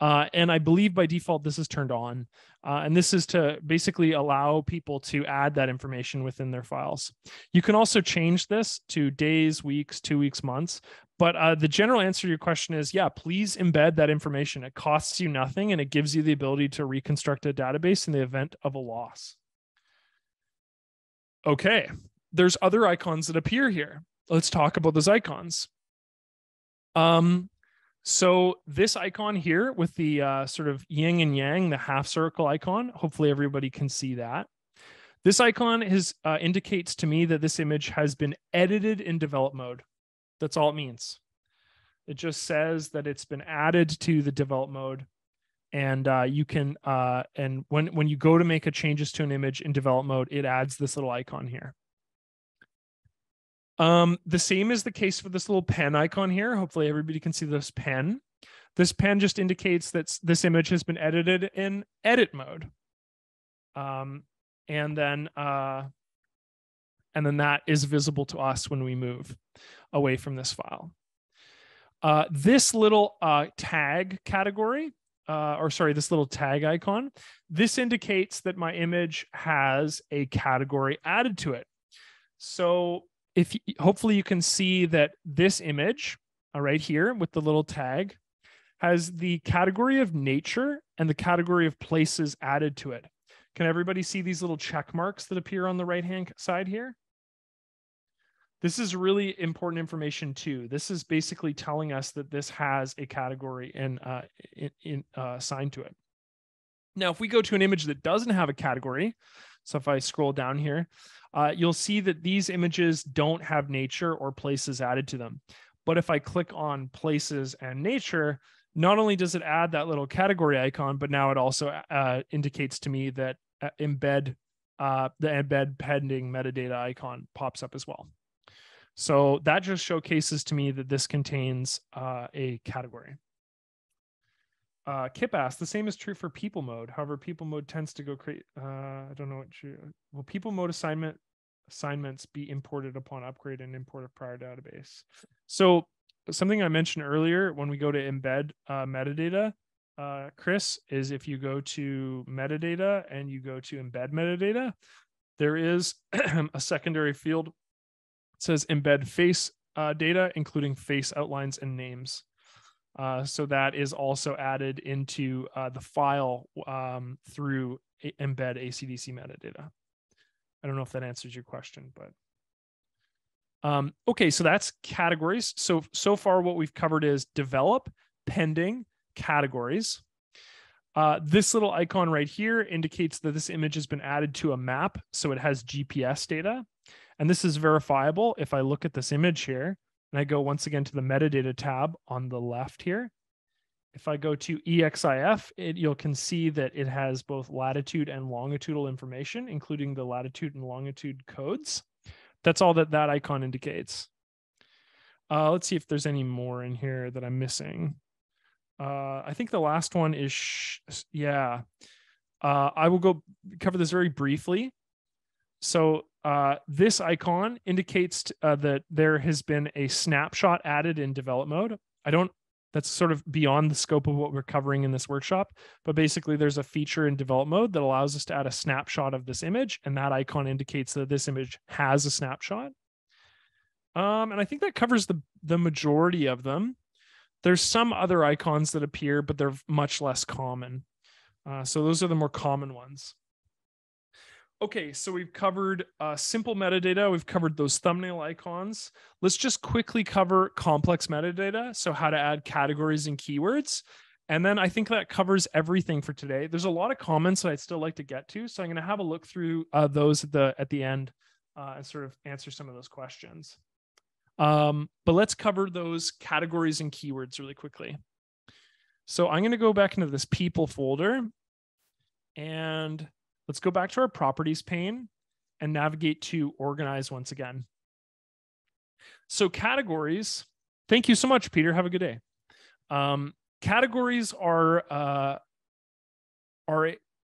And I believe by default, this is turned on. And this is to basically allow people to add that information within their files. You can also change this to days, weeks, 2 weeks, months. But the general answer to your question is, yeah, please embed that information. It costs you nothing, and it gives you the ability to reconstruct a database in the event of a loss. Okay, there's other icons that appear here. Let's talk about those icons. So this icon here with the sort of yin and yang, the half circle icon, hopefully everybody can see that. This icon indicates to me that this image has been edited in develop mode. That's all it means. It just says that it's been added to the develop mode. And you can, and when you go to make a changes to an image in develop mode, it adds this little icon here. The same is the case for this little pen icon here. Hopefully everybody can see this pen. This pen just indicates that this image has been edited in edit mode. And then that is visible to us when we move away from this file. This little tag category, this little tag icon, this indicates that my image has a category added to it. So hopefully you can see that this image right here with the little tag has the category of nature and the category of places added to it. Can everybody see these little check marks that appear on the right-hand side here? This is really important information too. This is basically telling us that this has a category assigned to it. Now, if we go to an image that doesn't have a category, so if I scroll down here, you'll see that these images don't have nature or places added to them. But if I click on places and nature, not only does it add that little category icon, but now it also indicates to me that the embed pending metadata icon pops up as well. So that just showcases to me that this contains a category. Kip asked, the same is true for people mode. However, people mode tends to go create, I don't know what will people mode assignments be imported upon upgrade and import of prior database? So something I mentioned earlier, when we go to embed metadata, Chris, is if you go to metadata and you go to embed metadata, there is a secondary field. It says embed face data, including face outlines and names. So that is also added into the file through embed ACDSee metadata. I don't know if that answers your question, but okay, so that's categories. So far what we've covered is develop, pending, categories. This little icon right here indicates that this image has been added to a map, so it has GPS data. And this is verifiable if I look at this image here, and I go once again to the metadata tab on the left here. If I go to EXIF, you can see that it has both latitude and longitudinal information, including the latitude and longitude codes. That's all that icon indicates. Let's see if there's any more in here that I'm missing. I think the last one is, I will go cover this very briefly. So this icon indicates that there has been a snapshot added in develop mode. I don't that's sort of beyond the scope of what we're covering in this workshop. But basically, there's a feature in develop mode that allows us to add a snapshot of this image, and that icon indicates that this image has a snapshot. And I think that covers the majority of them. There's some other icons that appear, but they're much less common. So those are the more common ones. Okay, so we've covered simple metadata. We've covered those thumbnail icons. Let's just quickly cover complex metadata. So how to add categories and keywords. And then I think that covers everything for today. There's a lot of comments that I'd still like to get to. So I'm going to have a look through those at the end and sort of answer some of those questions. But let's cover those categories and keywords really quickly. So I'm going to go back into this people folder, and let's go back to our properties pane and navigate to organize once again. So categories, thank you so much, Peter. Have a good day. Categories are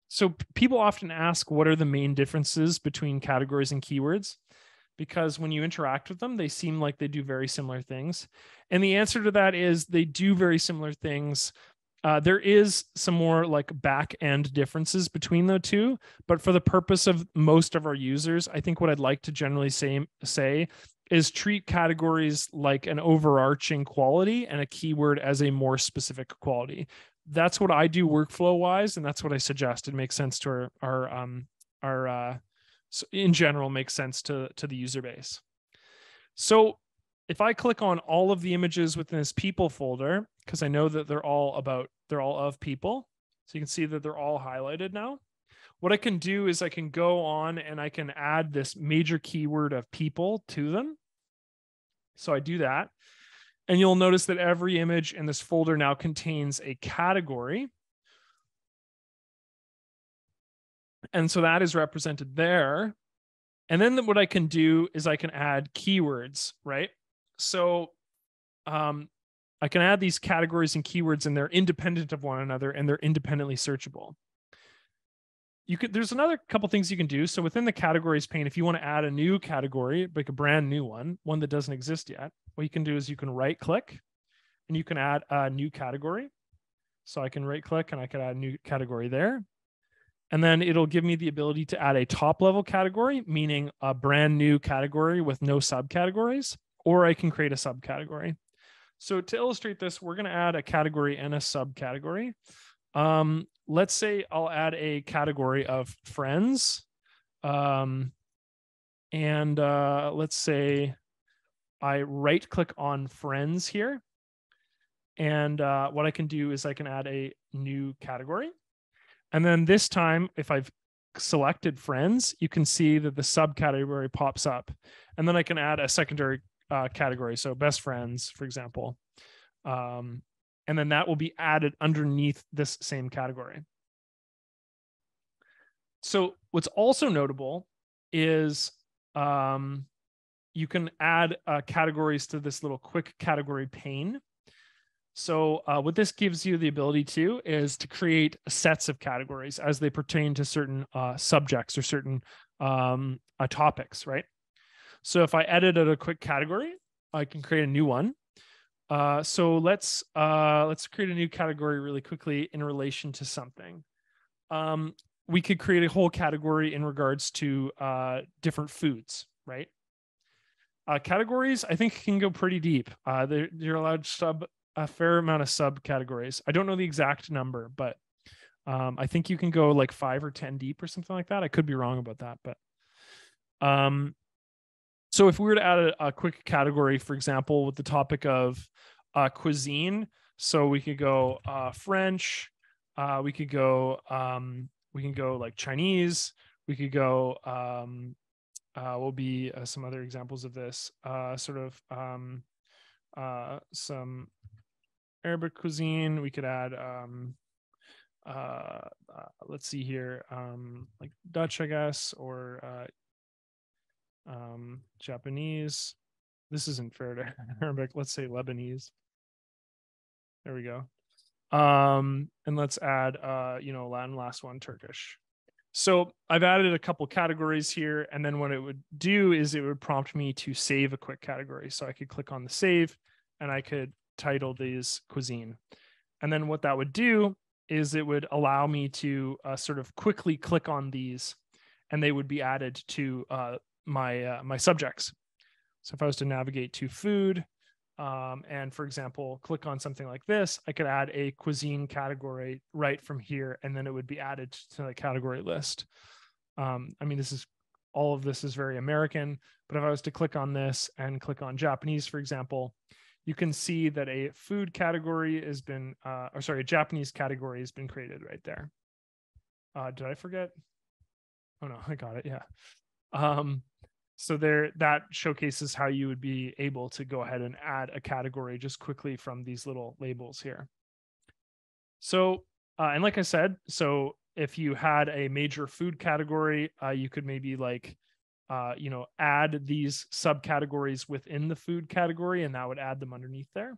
so people often ask, what are the main differences between categories and keywords? Because when you interact with them, they seem like they do very similar things. And the answer to that is they do very similar things. There is some more like back end differences between the two, but for the purpose of most of our users, I think what I'd like to generally say is treat categories like an overarching quality and a keyword as a more specific quality. That's what I do workflow wise, and that's what I suggest. It makes sense to our so in general, makes sense to the user base. So if I click on all of the images within this people folder, because I know that they're all of people, so you can see that they're all highlighted now. What I can do is I can go on and I can add this major keyword of people to them. So I do that. And you'll notice that every image in this folder now contains a category. And so that is represented there. And then what I can do is I can add keywords, right? So I can add these categories and keywords, and they're independent of one another, and they're independently searchable. There's another couple things you can do. So within the categories pane, if you want to add a new category, like a brand new one that doesn't exist yet, what you can do is you can right click and you can add a new category. So I can right click and I can add a new category there. And then it'll give me the ability to add a top level category, meaning a brand new category with no subcategories, or I can create a subcategory. So to illustrate this, we're going to add a category and a subcategory. Let's say I'll add a category of friends. Let's say I right click on friends here. And what I can do is I can add a new category. And then this time, if I've selected friends, you can see that the subcategory pops up. And then I can add a secondary category. So best friends, for example. And then that will be added underneath this same category. So what's also notable is you can add categories to this little quick category pane. So what this gives you the ability to is to create sets of categories as they pertain to certain subjects or certain topics, right? So if I edited a quick category, I can create a new one. So let's create a new category really quickly in relation to something. We could create a whole category in regards to different foods, right? Categories, I think, can go pretty deep. You're allowed a fair amount of subcategories. I don't know the exact number, but I think you can go like 5 or 10 deep or something like that. I could be wrong about that, but so if we were to add a quick category, for example, with the topic of cuisine, so we could go French, we can go like Chinese, we could go will be some other examples of this, some Arabic cuisine. We could add let's see here, like Dutch, I guess, or Japanese. This isn't fair to Arabic. Let's say Lebanese. There we go. And let's add Latin, last one, Turkish. So I've added a couple categories here, and then what it would do is it would prompt me to save a quick category. So I could click on the save, and I could title these cuisine. And then what that would do is it would allow me to sort of quickly click on these, and they would be added to my subjects. So if I was to navigate to food, and for example, click on something like this, I could add a cuisine category right from here, and then it would be added to the category list. I mean, all of this is very American, but if I was to click on this and click on Japanese, for example, you can see that a food category has been, a Japanese category has been created right there. Did I forget? Oh no, I got it. Yeah. So that showcases how you would be able to go ahead and add a category just quickly from these little labels here. So, and like I said, so if you had a major food category, you could maybe add these subcategories within the food category, and that would add them underneath there.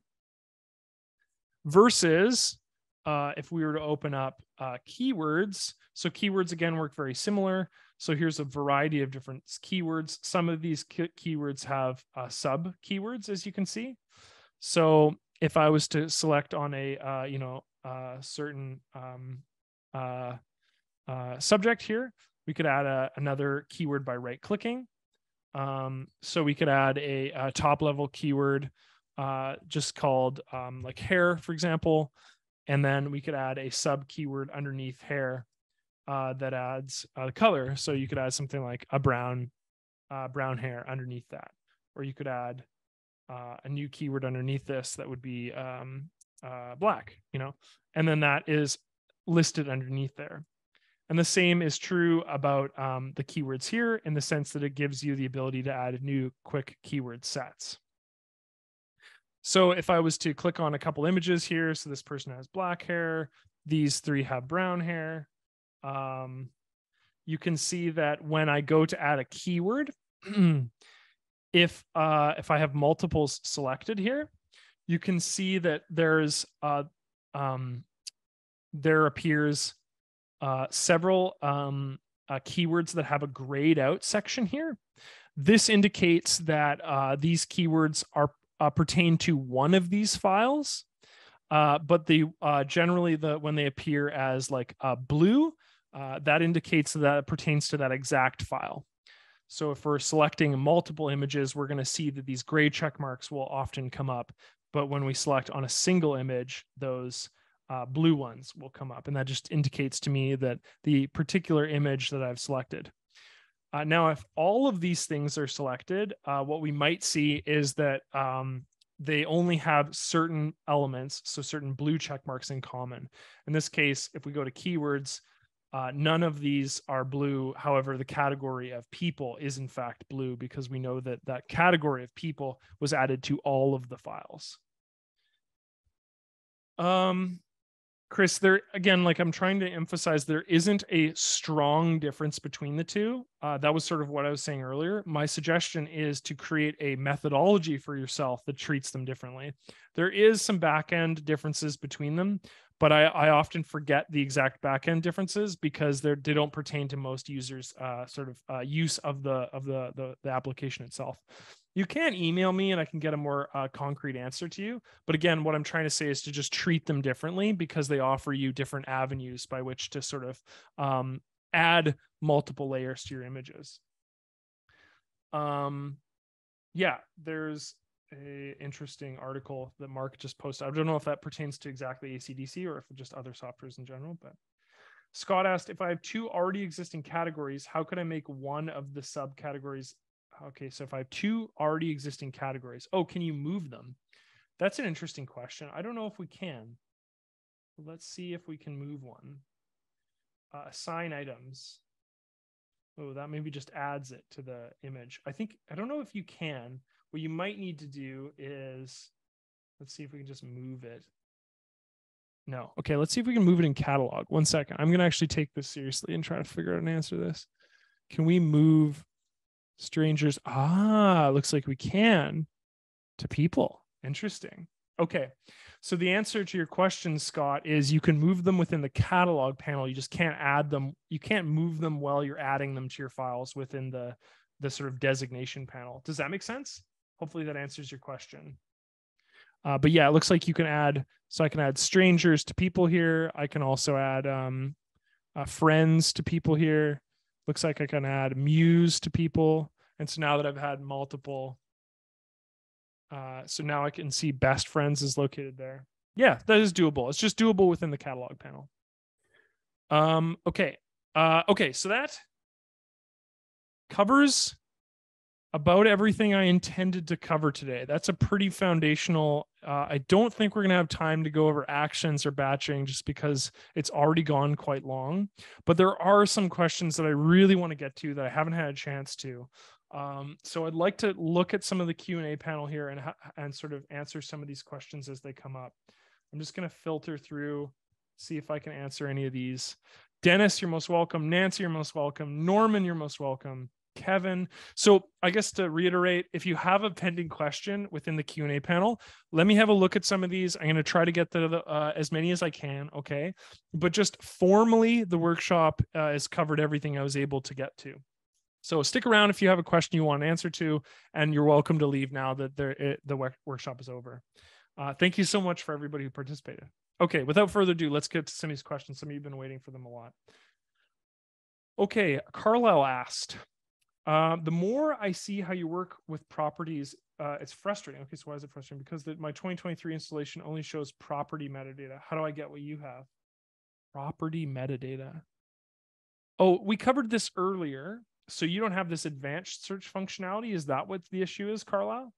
Versus if we were to open up keywords, so keywords again work very similar. So here's a variety of different keywords. Some of these keywords have sub keywords, as you can see. So if I was to select on a certain subject here, we could add another keyword by right clicking. So we could add a top level keyword just called like hair, for example. And then we could add a sub keyword underneath hair that adds the color. So you could add something like a brown hair underneath that, or you could add a new keyword underneath this that would be black, and then that is listed underneath there. And the same is true about the keywords here, in the sense that it gives you the ability to add new quick keyword sets. So if I was to click on a couple images here, so this person has black hair, these three have brown hair, you can see that when I go to add a keyword, if I have multiples selected here, you can see that there appears several keywords that have a grayed out section here. This indicates that these keywords are pertain to one of these files, but they generally when they appear as like blue, that indicates that it pertains to that exact file. So if we're selecting multiple images, we're going to see that these gray check marks will often come up, but when we select on a single image, those blue ones will come up, and that just indicates to me that the particular image that I've selected. Now, if all of these things are selected, what we might see is that they only have certain elements, so certain blue check marks in common. In this case, if we go to keywords, none of these are blue. However, the category of people is in fact blue, because we know that that category of people was added to all of the files. Chris, there again, like I'm trying to emphasize, there isn't a strong difference between the two. That was sort of what I was saying earlier. My suggestion is to create a methodology for yourself that treats them differently. There is some back-end differences between them, but I often forget the exact back-end differences because they don't pertain to most users' use of the application itself. You can email me and I can get a more concrete answer to you. But again, what I'm trying to say is to just treat them differently, because they offer you different avenues by which to sort of add multiple layers to your images. Yeah, there's an interesting article that Mark just posted. I don't know if that pertains to exactly ACDSee or if just other softwares in general, but Scott asked, if I have two already existing categories, how could I make one of the subcategories? Okay, so if I have two already existing categories, can you move them? That's an interesting question. I don't know if we can. Let's see if we can move one. Assign items. Oh, that maybe just adds it to the image. I don't know if you can. What you might need to do is, let's see if we can just move it. No. Okay, let's see if we can move it in catalog. 1 second. I'm going to actually take this seriously and try to figure out an answer to this. Can we move strangers? Looks like we can to people. Interesting. Okay. So the answer to your question, Scott, is you can move them within the catalog panel. You just can't add them. You can't move them while you're adding them to your files within the sort of designation panel. Does that make sense? Hopefully that answers your question. But yeah, it looks like you can add, so I can add strangers to people here. I can also add friends to people here. Looks like I can add muse to people. And so now that I've had multiple, so now I can see best friends is located there. Yeah, that is doable. It's just doable within the catalog panel. Okay. Okay, so that covers about everything I intended to cover today. That's a pretty foundational. I don't think we're going to have time to go over actions or batching just because it's already gone quite long. But there are some questions that I really want to get to that I haven't had a chance to. So I'd like to look at some of the Q&A panel here and sort of answer some of these questions as they come up. I'm just going to filter through, see if I can answer any of these. Dennis, you're most welcome. Nancy, you're most welcome. Norman, you're most welcome. Kevin. So I guess to reiterate, if you have a pending question within the Q&A panel, let me have a look at some of these. I'm going to try to get as many as I can. Okay. But just formally, the workshop has covered everything I was able to get to. So stick around if you have a question you want an answer to, and you're welcome to leave now that the workshop is over. Thank you so much for everybody who participated. Okay, without further ado, let's get to some of these questions. Some of you have been waiting for them a lot. Okay, Carlisle asked, the more I see how you work with properties, it's frustrating. Okay, so why is it frustrating? Because my 2023 installation only shows property metadata. How do I get what you have? Property metadata. Oh, we covered this earlier. So you don't have this advanced search functionality. Is that what the issue is, Carlisle?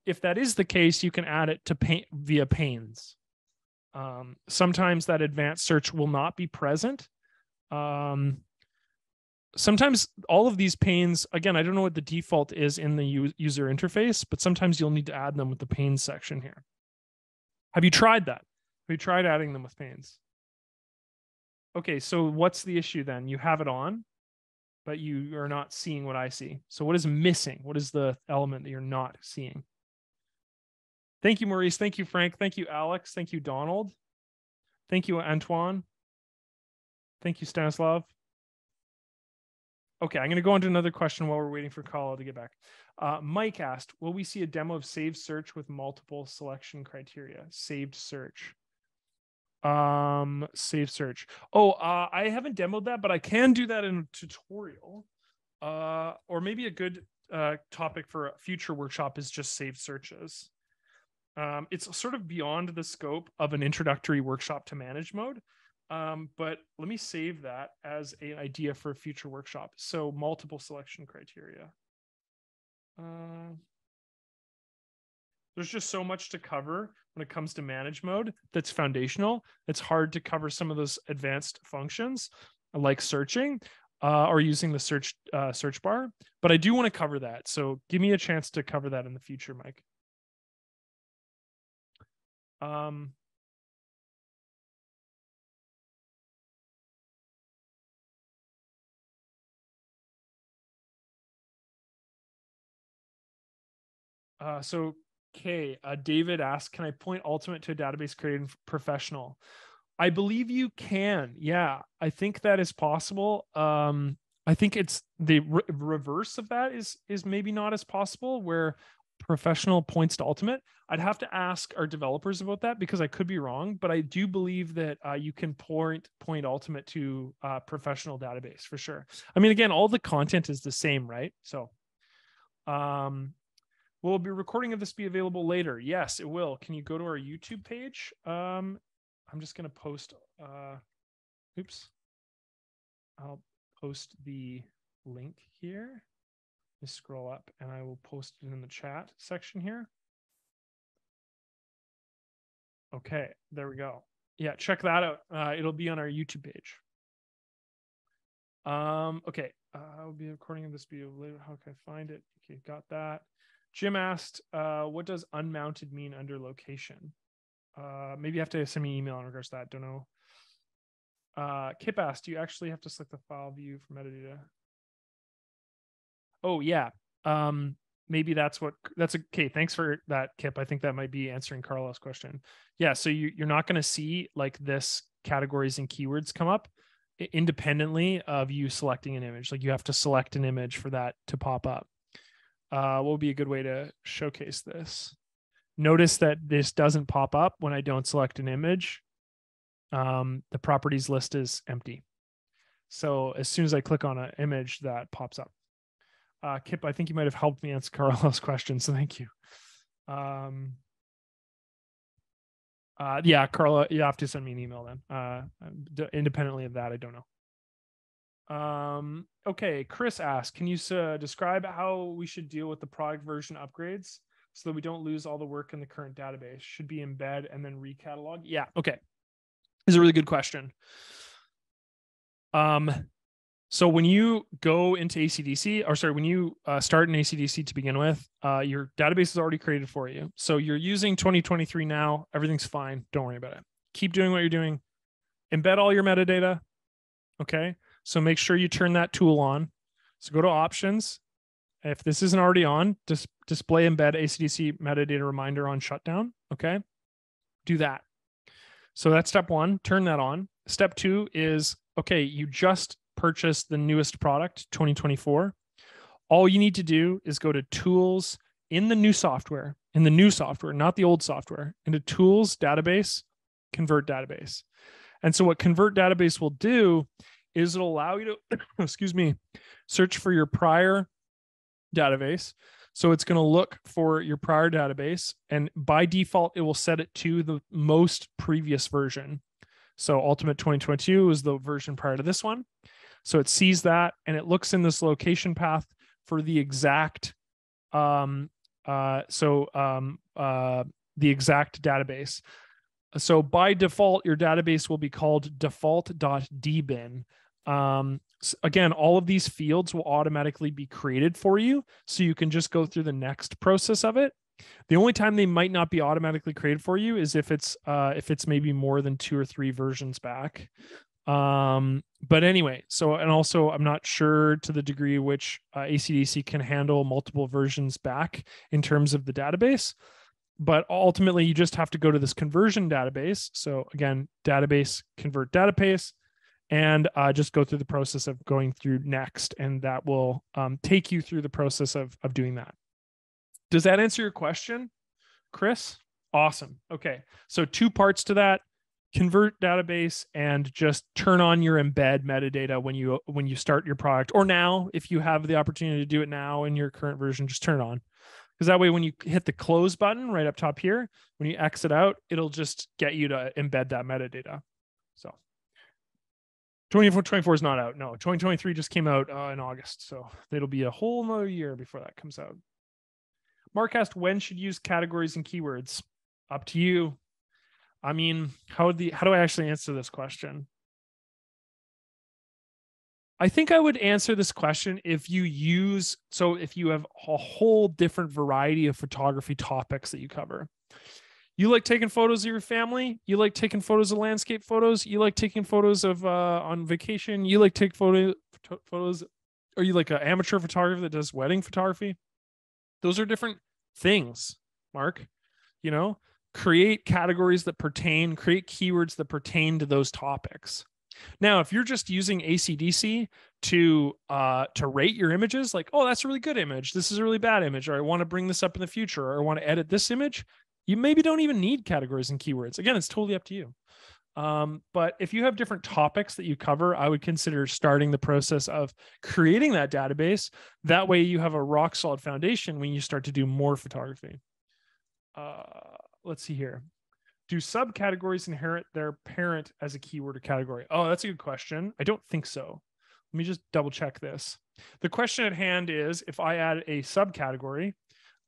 If that is the case, you can add it to via panes. Sometimes that advanced search will not be present. Sometimes all of these panes, again, I don't know what the default is in the user interface, but sometimes you'll need to add them with the panes section here. Have you tried that? Have you tried adding them with panes? Okay, so what's the issue then? You have it on, but you are not seeing what I see. So what is missing? What is the element that you're not seeing? Thank you, Maurice. Thank you, Frank. Thank you, Alex. Thank you, Donald. Thank you, Antoine. Thank you, Stanislav. Okay, I'm going to go on to another question while we're waiting for Carlisle to get back. Mike asked, will we see a demo of saved search with multiple selection criteria? Saved search. Saved search. Oh, I haven't demoed that, but I can do that in a tutorial. Or maybe a good topic for a future workshop is just saved searches. It's sort of beyond the scope of an introductory workshop to manage mode. But let me save that as an idea for a future workshop. So multiple selection criteria. There's just so much to cover when it comes to manage mode that's foundational. It's hard to cover some of those advanced functions like searching or using the search bar. But I do want to cover that. So give me a chance to cover that in the future, Mike. So David asked, can I point Ultimate to a database created in Professional? I believe you can. Yeah, I think that is possible. I think it's the reverse of that is maybe not as possible, where Professional points to Ultimate. I'd have to ask our developers about that because I could be wrong, but I do believe that you can point Ultimate to Professional database for sure. I mean, again, all the content is the same, right? So, will the recording of this be available later? Yes, it will. Can you go to our YouTube page? I'm just going to post, oops. I'll post the link here. Just scroll up and I will post it in the chat section here. Okay, there we go. Yeah, check that out. It'll be on our YouTube page. Okay, I'll be recording of this video later. How can I find it? Okay, got that. Jim asked, what does unmounted mean under location? Maybe you have to send me an email in regards to that. Don't know. Kip asked, do you actually have to select the file view for metadata? Oh, yeah. Maybe that's okay. Thanks for that, Kip. I think that might be answering Carlos' question. Yeah, so you're not going to see like this categories and keywords come up independently of you selecting an image. Like you have to select an image for that to pop up. What would be a good way to showcase this? Notice that this doesn't pop up when I don't select an image. The properties list is empty. So as soon as I click on an image, that pops up. Kip, I think you might have helped me answer Carlos' question, so thank you. Yeah, Carla, you have to send me an email then. Independently of that, I don't know. Okay, Chris asked, can you describe how we should deal with the product version upgrades so that we don't lose all the work in the current database? Should be embed and then recatalog? Yeah, okay. This is a really good question. So when you go into ACDSee, or sorry, when you start in ACDSee to begin with, your database is already created for you. So you're using 2023 now. Everything's fine. Don't worry about it. Keep doing what you're doing. Embed all your metadata. Okay. So make sure you turn that tool on. So go to options. If this isn't already on, display embed ACDSee metadata reminder on shutdown. Okay. Do that. So that's step one. Turn that on. Step two is, okay, you just purchased the newest product, 2024. All you need to do is go to tools in the new software, not the old software, into tools, database, convert database. And so what convert database will do is it'll allow you to, excuse me, search for your prior database. So it's going to look for your prior database, and by default, it will set it to the most previous version. So Ultimate 2022 is the version prior to this one. So it sees that, and it looks in this location path for the exact, the exact database. So by default, your database will be called default.dbin. Again, all of these fields will automatically be created for you, so you can just go through the next process of it. The only time they might not be automatically created for you is if it's maybe more than 2 or 3 versions back. But anyway, so, and also I'm not sure to the degree which ACDSee can handle multiple versions back in terms of the database, but ultimately you just have to go to this conversion database. So again, database, convert database, and just go through the process of going through next, and that will take you through the process of doing that. Does that answer your question, Chris? Awesome. Okay. So 2 parts to that: convert database and just turn on your embed metadata when you start your product, or now, if you have the opportunity to do it now in your current version, just turn it on. Because that way, when you hit the close button right up top here, when you exit out, it'll just get you to embed that metadata. So 2024 is not out. No, 2023 just came out in August. So it'll be a whole nother year before that comes out. Mark asked, when should use categories and keywords? Up to you. I mean, how do I actually answer this question? I think I would answer this question if you have a whole different variety of photography topics that you cover. You like taking photos of your family. You like taking photos of landscape photos. You like taking photos of on vacation. You like take photos. Or you like an amateur photographer that does wedding photography. Those are different things, Mark. You know, create categories that pertain, create keywords that pertain to those topics. Now, if you're just using ACDSee to rate your images, like, oh, that's a really good image, this is a really bad image, or I want to bring this up in the future, or I want to edit this image, you maybe don't even need categories and keywords. Again, it's totally up to you. But if you have different topics that you cover, I would consider starting the process of creating that database. That way you have a rock solid foundation when you start to do more photography. Let's see here. Do subcategories inherit their parent as a keyword or category? Oh, that's a good question. I don't think so. Let me just double check this. The question at hand is, if I add a subcategory,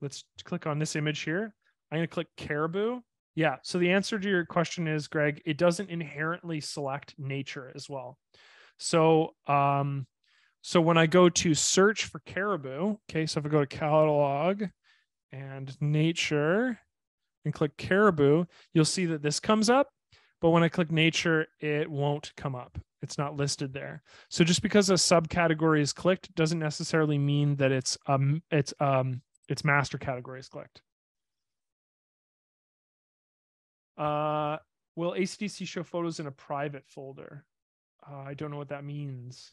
let's click on this image here. I'm going to click caribou. Yeah. So the answer to your question is, Greg, it doesn't inherently select nature as well. So, so when I go to search for caribou, okay, so if I go to catalog and nature and click caribou, you'll see that this comes up. But when I click nature, it won't come up. It's not listed there. So just because a subcategory is clicked doesn't necessarily mean that its master category is clicked. Will ACDSee show photos in a private folder? I don't know what that means.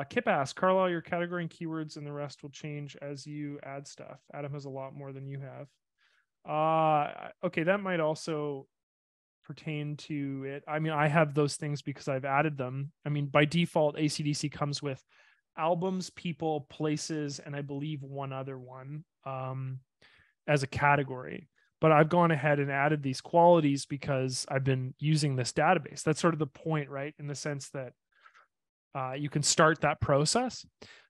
Kip asks, Carlisle, your category and keywords and the rest will change as you add stuff. Adam has a lot more than you have. Okay, that might also pertain to it. I mean, I have those things because I've added them. I mean, by default, ACDC comes with albums, people, places, and I believe one other one as a category. But I've gone ahead and added these qualities because I've been using this database. That's sort of the point, right? In the sense that you can start that process.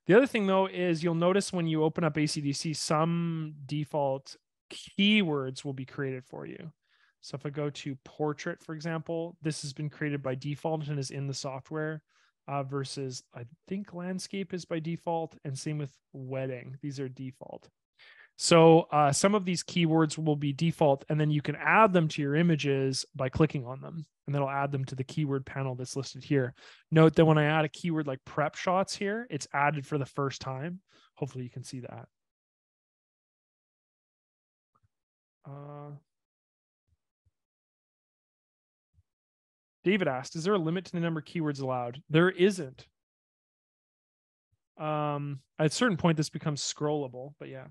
The other thing, though, is you'll notice when you open up ACDC, some default keywords will be created for you. So if I go to portrait, for example, this has been created by default and is in the software versus I think landscape is by default, and same with wedding. These are default. So some of these keywords will be default, and then you can add them to your images by clicking on them, and that'll add them to the keyword panel that's listed here. Note that when I add a keyword like prep shots here, it's added for the first time. Hopefully you can see that. David asked, is there a limit to the number of keywords allowed? There isn't. At a certain point, this becomes scrollable, but yeah.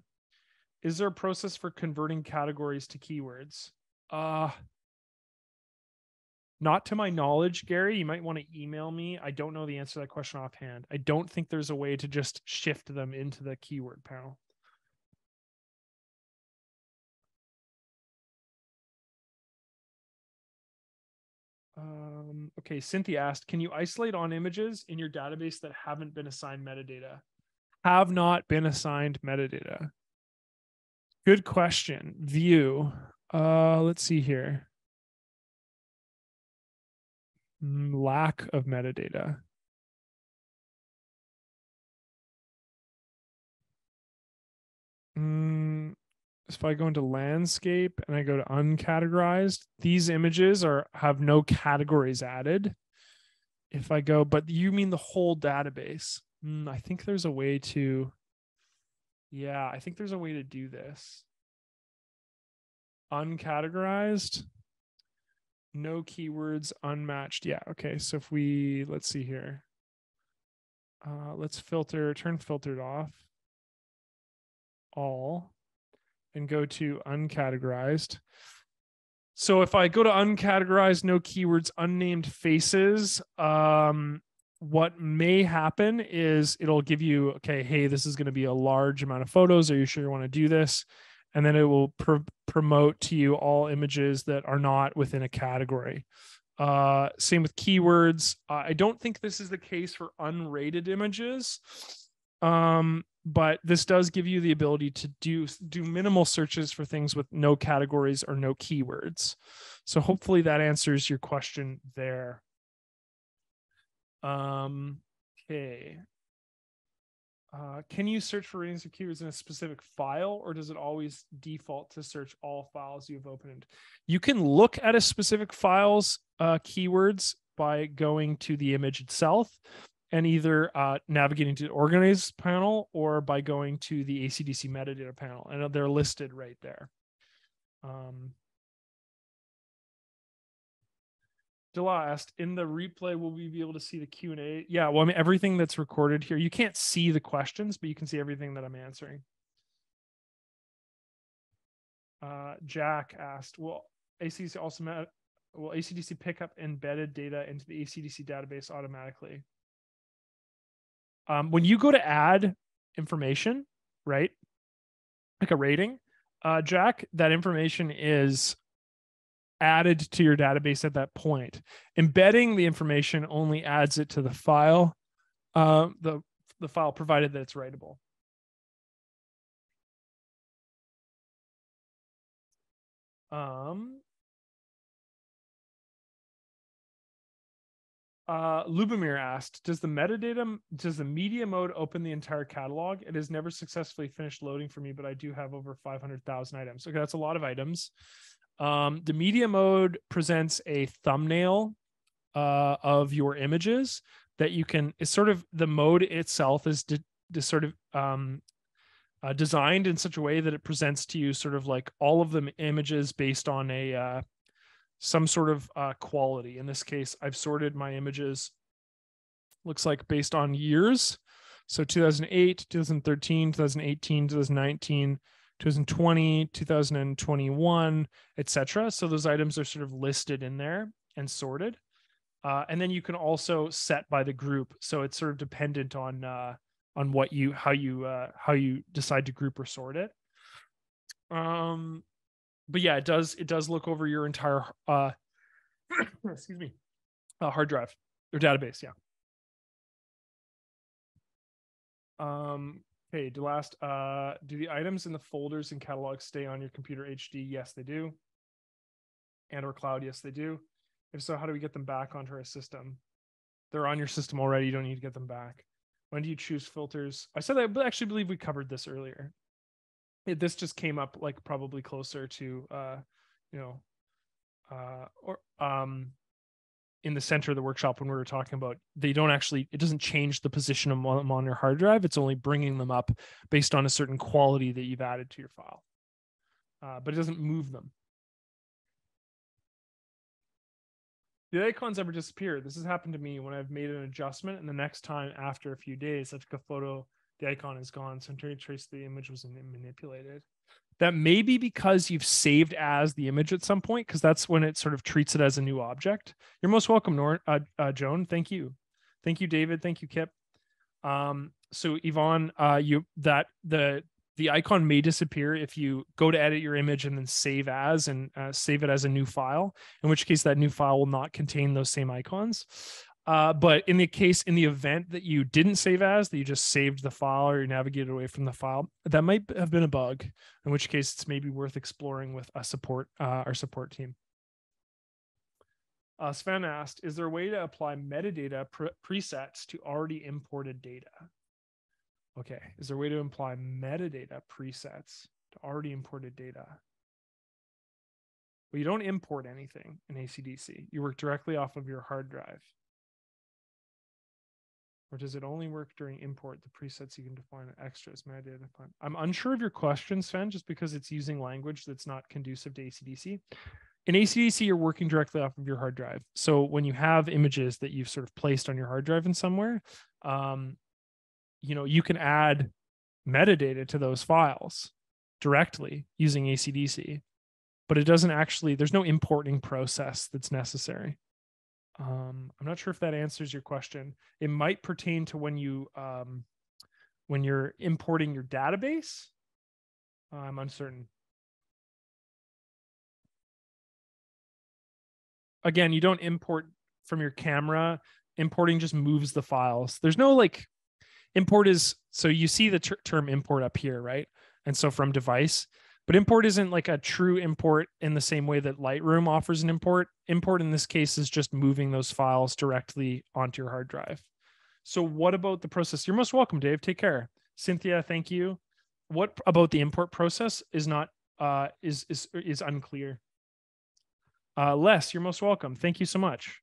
Is there a process for converting categories to keywords? Not to my knowledge, Gary. You might want to email me. I don't know the answer to that question offhand. I don't think there's a way to just shift them into the keyword panel. Okay, Cynthia asked, can you isolate on images in your database that haven't been assigned metadata? Have not been assigned metadata. Good question. View. Let's see here. Lack of metadata. If I go into landscape and I go to uncategorized, these images have no categories added. If I go, but you mean the whole database? I think there's a way to, yeah, I think there's a way to do this. Uncategorized, no keywords, unmatched. Yeah, okay. So if we, let's see here. Let's turn filtered off. All. And go to uncategorized. So if I go to uncategorized, no keywords, unnamed faces, what may happen is it'll give you, okay, hey, this is going to be a large amount of photos. Are you sure you want to do this? And then it will promote to you all images that are not within a category. Same with keywords. I don't think this is the case for unrated images. But this does give you the ability to do minimal searches for things with no categories or no keywords. So hopefully that answers your question there. Okay. Can you search for ratings of keywords in a specific file, or does it always default to search all files you've opened? You can look at a specific file's keywords by going to the image itself, and either navigating to the organize panel or by going to the ACDC metadata panel, and they're listed right there. Dela asked, in the replay, will we be able to see the Q&A? Yeah, well, I mean, everything that's recorded here, you can't see the questions, but you can see everything that I'm answering. Jack asked, will ACDC pick up embedded data into the ACDC database automatically? When you go to add information, right, like a rating, Jack, that information is added to your database at that point. Embedding the information only adds it to the file, the file provided that it's writable. Lubomir asked, does the media mode open the entire catalog? It has never successfully finished loading for me, but I do have over 500,000 items. Okay, that's a lot of items. The media mode presents a thumbnail of your images that you can, it's sort of, the mode itself is sort of designed in such a way that it presents to you sort of like all of the images based on a some sort of quality. In this case, I've sorted my images looks like based on years. So 2008, 2013, 2018, 2019, 2020, 2021, etc. So those items are sort of listed in there and sorted. And then you can also set by the group. So it's sort of dependent on what you how you decide to group or sort it. But yeah, it does look over your entire excuse me, hard drive or database. Yeah. Okay, do the items in the folders and catalogs stay on your computer HD? Yes, they do. And or cloud? Yes, they do. If so, how do we get them back onto our system? They're on your system already. You don't need to get them back. When do you choose filters? I said I actually believe we covered this earlier. This just came up like probably closer to in the center of the workshop when we were talking about it doesn't change the position of them on your hard drive. It's only bringing them up based on a certain quality that you've added to your file, but it doesn't move them. The icons ever disappear? This has happened to me when I've made an adjustment, and the next time after a few days I took a photo, the icon is gone. So I'm trying to trace the image was manipulated. That may be because you've saved as the image at some point, because that's when it sort of treats it as a new object. You're most welcome, Joan. Thank you. Thank you, David. Thank you, Kip. So Yvonne, the icon may disappear if you go to edit your image and then save as and save it as a new file, in which case that new file will not contain those same icons. But in the event that you didn't save as, that you just saved the file or you navigated away from the file, that might have been a bug, in which case it's maybe worth exploring with our support team. Sven asked, is there a way to apply metadata presets to already imported data? Okay, is there a way to apply metadata presets to already imported data? Well, you don't import anything in ACDSee. You work directly off of your hard drive. Or does it only work during import? The presets you can define extras, metadata. I'm unsure of your question, Sven, just because it's using language that's not conducive to ACDSee. In ACDSee, you're working directly off of your hard drive. So when you have images that you've sort of placed on your hard drive in somewhere, you can add metadata to those files directly using ACDSee, but it doesn't actually, there's no importing process that's necessary. I'm not sure if that answers your question. It might pertain to when you're importing your database. I'm uncertain. Again, you don't import from your camera. Importing just moves the files. There's no import is, so you see the term import up here, right? And so from device, but import isn't like a true import in the same way that Lightroom offers an import. Import in this case is just moving those files directly onto your hard drive. So what about the process? You're most welcome, Dave. Take care. Cynthia, thank you. What about the import process is not is unclear. Les, you're most welcome. Thank you so much.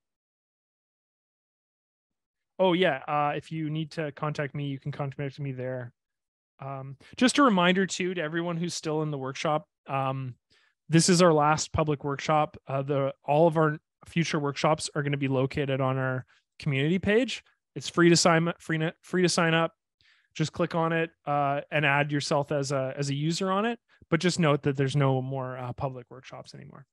Oh yeah, if you need to contact me, you can contact me there. Just a reminder too to everyone who's still in the workshop. This is our last public workshop. All of our future workshops are going to be located on our community page. It's free to sign up. Just click on it and add yourself as a user on it. But just note that there's no more public workshops anymore.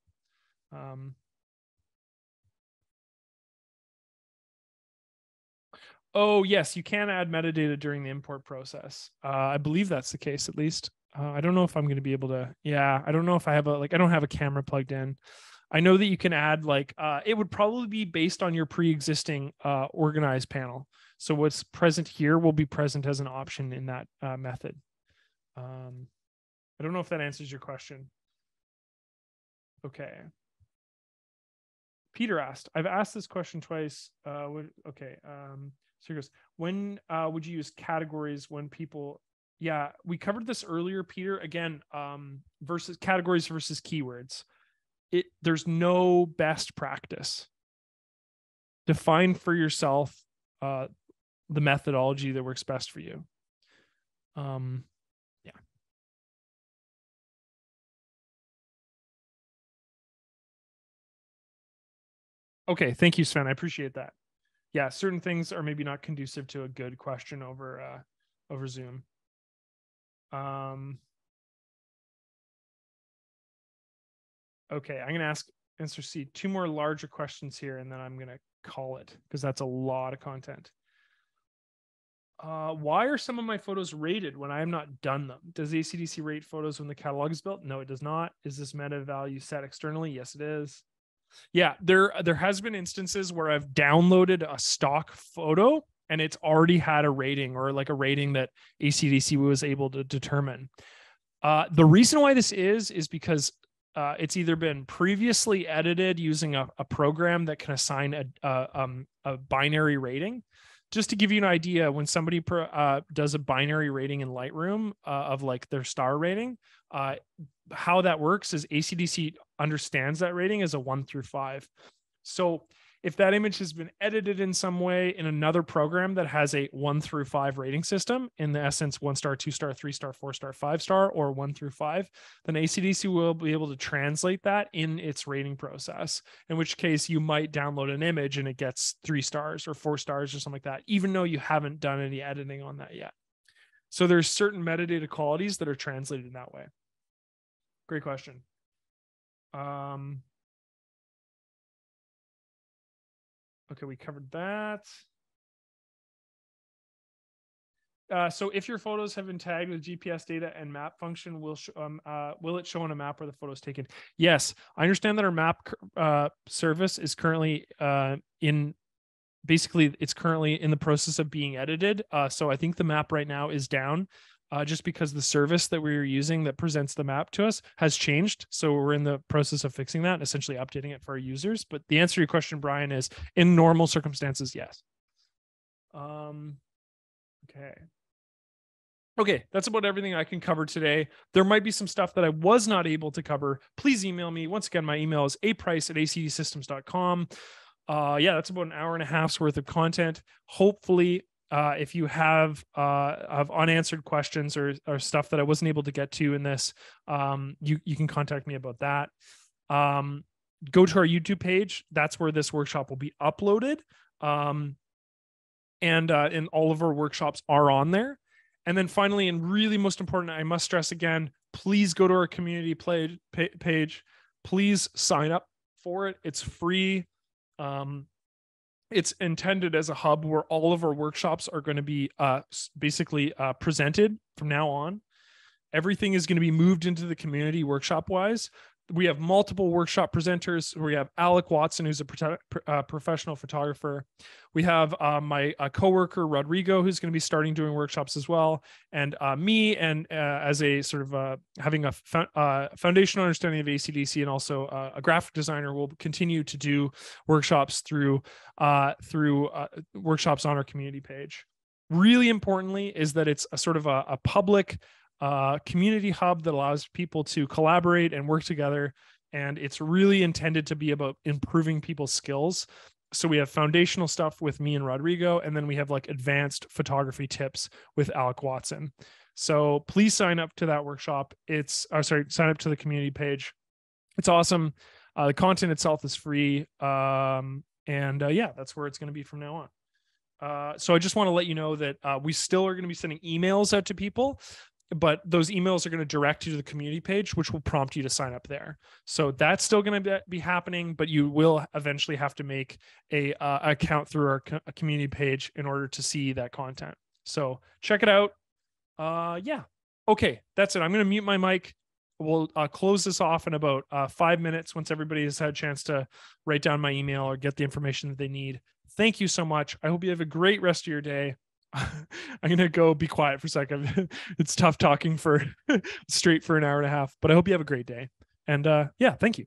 Oh, yes, you can add metadata during the import process. I believe that's the case, at least. I don't know if I'm going to be able to. Yeah, I don't know if I have I don't have a camera plugged in. I know that you can add it would probably be based on your pre-existing organized panel. So what's present here will be present as an option in that method. I don't know if that answers your question. Okay. Peter asked, I've asked this question twice. Okay. So he goes, when would you use categories when people, yeah, we covered this earlier, Peter, again, versus categories versus keywords. There's no best practice. Define for yourself the methodology that works best for you. Yeah. Okay, thank you, Sven. I appreciate that. yeah, certain things are maybe not conducive to a good question over Zoom. Okay, I'm gonna answer C, 2 more larger questions here, and then I'm gonna call it, because that's a lot of content. Why are some of my photos rated when I have not done them? Does ACDSee rate photos when the catalog is built? No, it does not. Is this meta value set externally? Yes, it is. Yeah, there has been instances where I've downloaded a stock photo and it's already had a rating, or like a rating that ACDSee was able to determine. The reason why this is because it's either been previously edited using a program that can assign a binary rating. Just to give you an idea, when somebody does a binary rating in Lightroom of like their star rating, how that works is ACDSee understands that rating as a 1 through 5. So if that image has been edited in some way in another program that has a 1 through 5 rating system, in the essence 1 star, 2 star, 3 star, 4 star, 5 star, or 1 through 5, then ACDSee will be able to translate that in its rating process, in which case you might download an image and it gets 3 stars or 4 stars or something like that, even though you haven't done any editing on that yet. So there's certain metadata qualities that are translated in that way. Great question. Okay, we covered that. So if your photos have been tagged with GPS data and map function, will it show on a map where the photo is taken? Yes, I understand that our map service is currently it's currently in the process of being edited. So I think the map right now is down. Just because the service that we were using that presents the map to us has changed. So we're in the process of fixing that and essentially updating it for our users. But the answer to your question, Brian, is in normal circumstances, yes. Okay, that's about everything I can cover today. There might be some stuff that I was not able to cover. Please email me. Once again, my email is aprice@acdsystems.com. Yeah, that's about an hour and a half's worth of content. Hopefully, if you have unanswered questions or stuff that I wasn't able to get to in this, you can contact me about that. Go to our YouTube page. That's where this workshop will be uploaded. And all of our workshops are on there. And then finally, and really most important, I must stress again, please go to our community page. Please sign up for it. It's free. It's intended as a hub where all of our workshops are going to be basically presented from now on. Everything is going to be moved into the community workshop wise. We have multiple workshop presenters. We have Alec Watson, who's a professional photographer. We have my coworker, Rodrigo, who's going to be starting doing workshops as well. And me, and as a sort of having a foundational understanding of ACDSee and also a graphic designer, will continue to do workshops through workshops on our community page. Really importantly is that it's a sort of a public community hub that allows people to collaborate and work together. And it's really intended to be about improving people's skills. So we have foundational stuff with me and Rodrigo, and then we have like advanced photography tips with Alec Watson. So please sign up to that workshop. Sign up to the community page. It's awesome. The content itself is free. Yeah, that's where it's going to be from now on. So I just want to let you know that we still are going to be sending emails out to people, but those emails are going to direct you to the community page, which will prompt you to sign up there. So that's still going to be happening, but you will eventually have to make a account through our community page in order to see that content. So check it out. Yeah. Okay, that's it. I'm going to mute my mic. We'll close this off in about 5 minutes once everybody has had a chance to write down my email or get the information that they need. Thank you so much. I hope you have a great rest of your day. I'm going to go be quiet for a second. It's tough talking straight for an hour and a half, but I hope you have a great day. And yeah, thank you.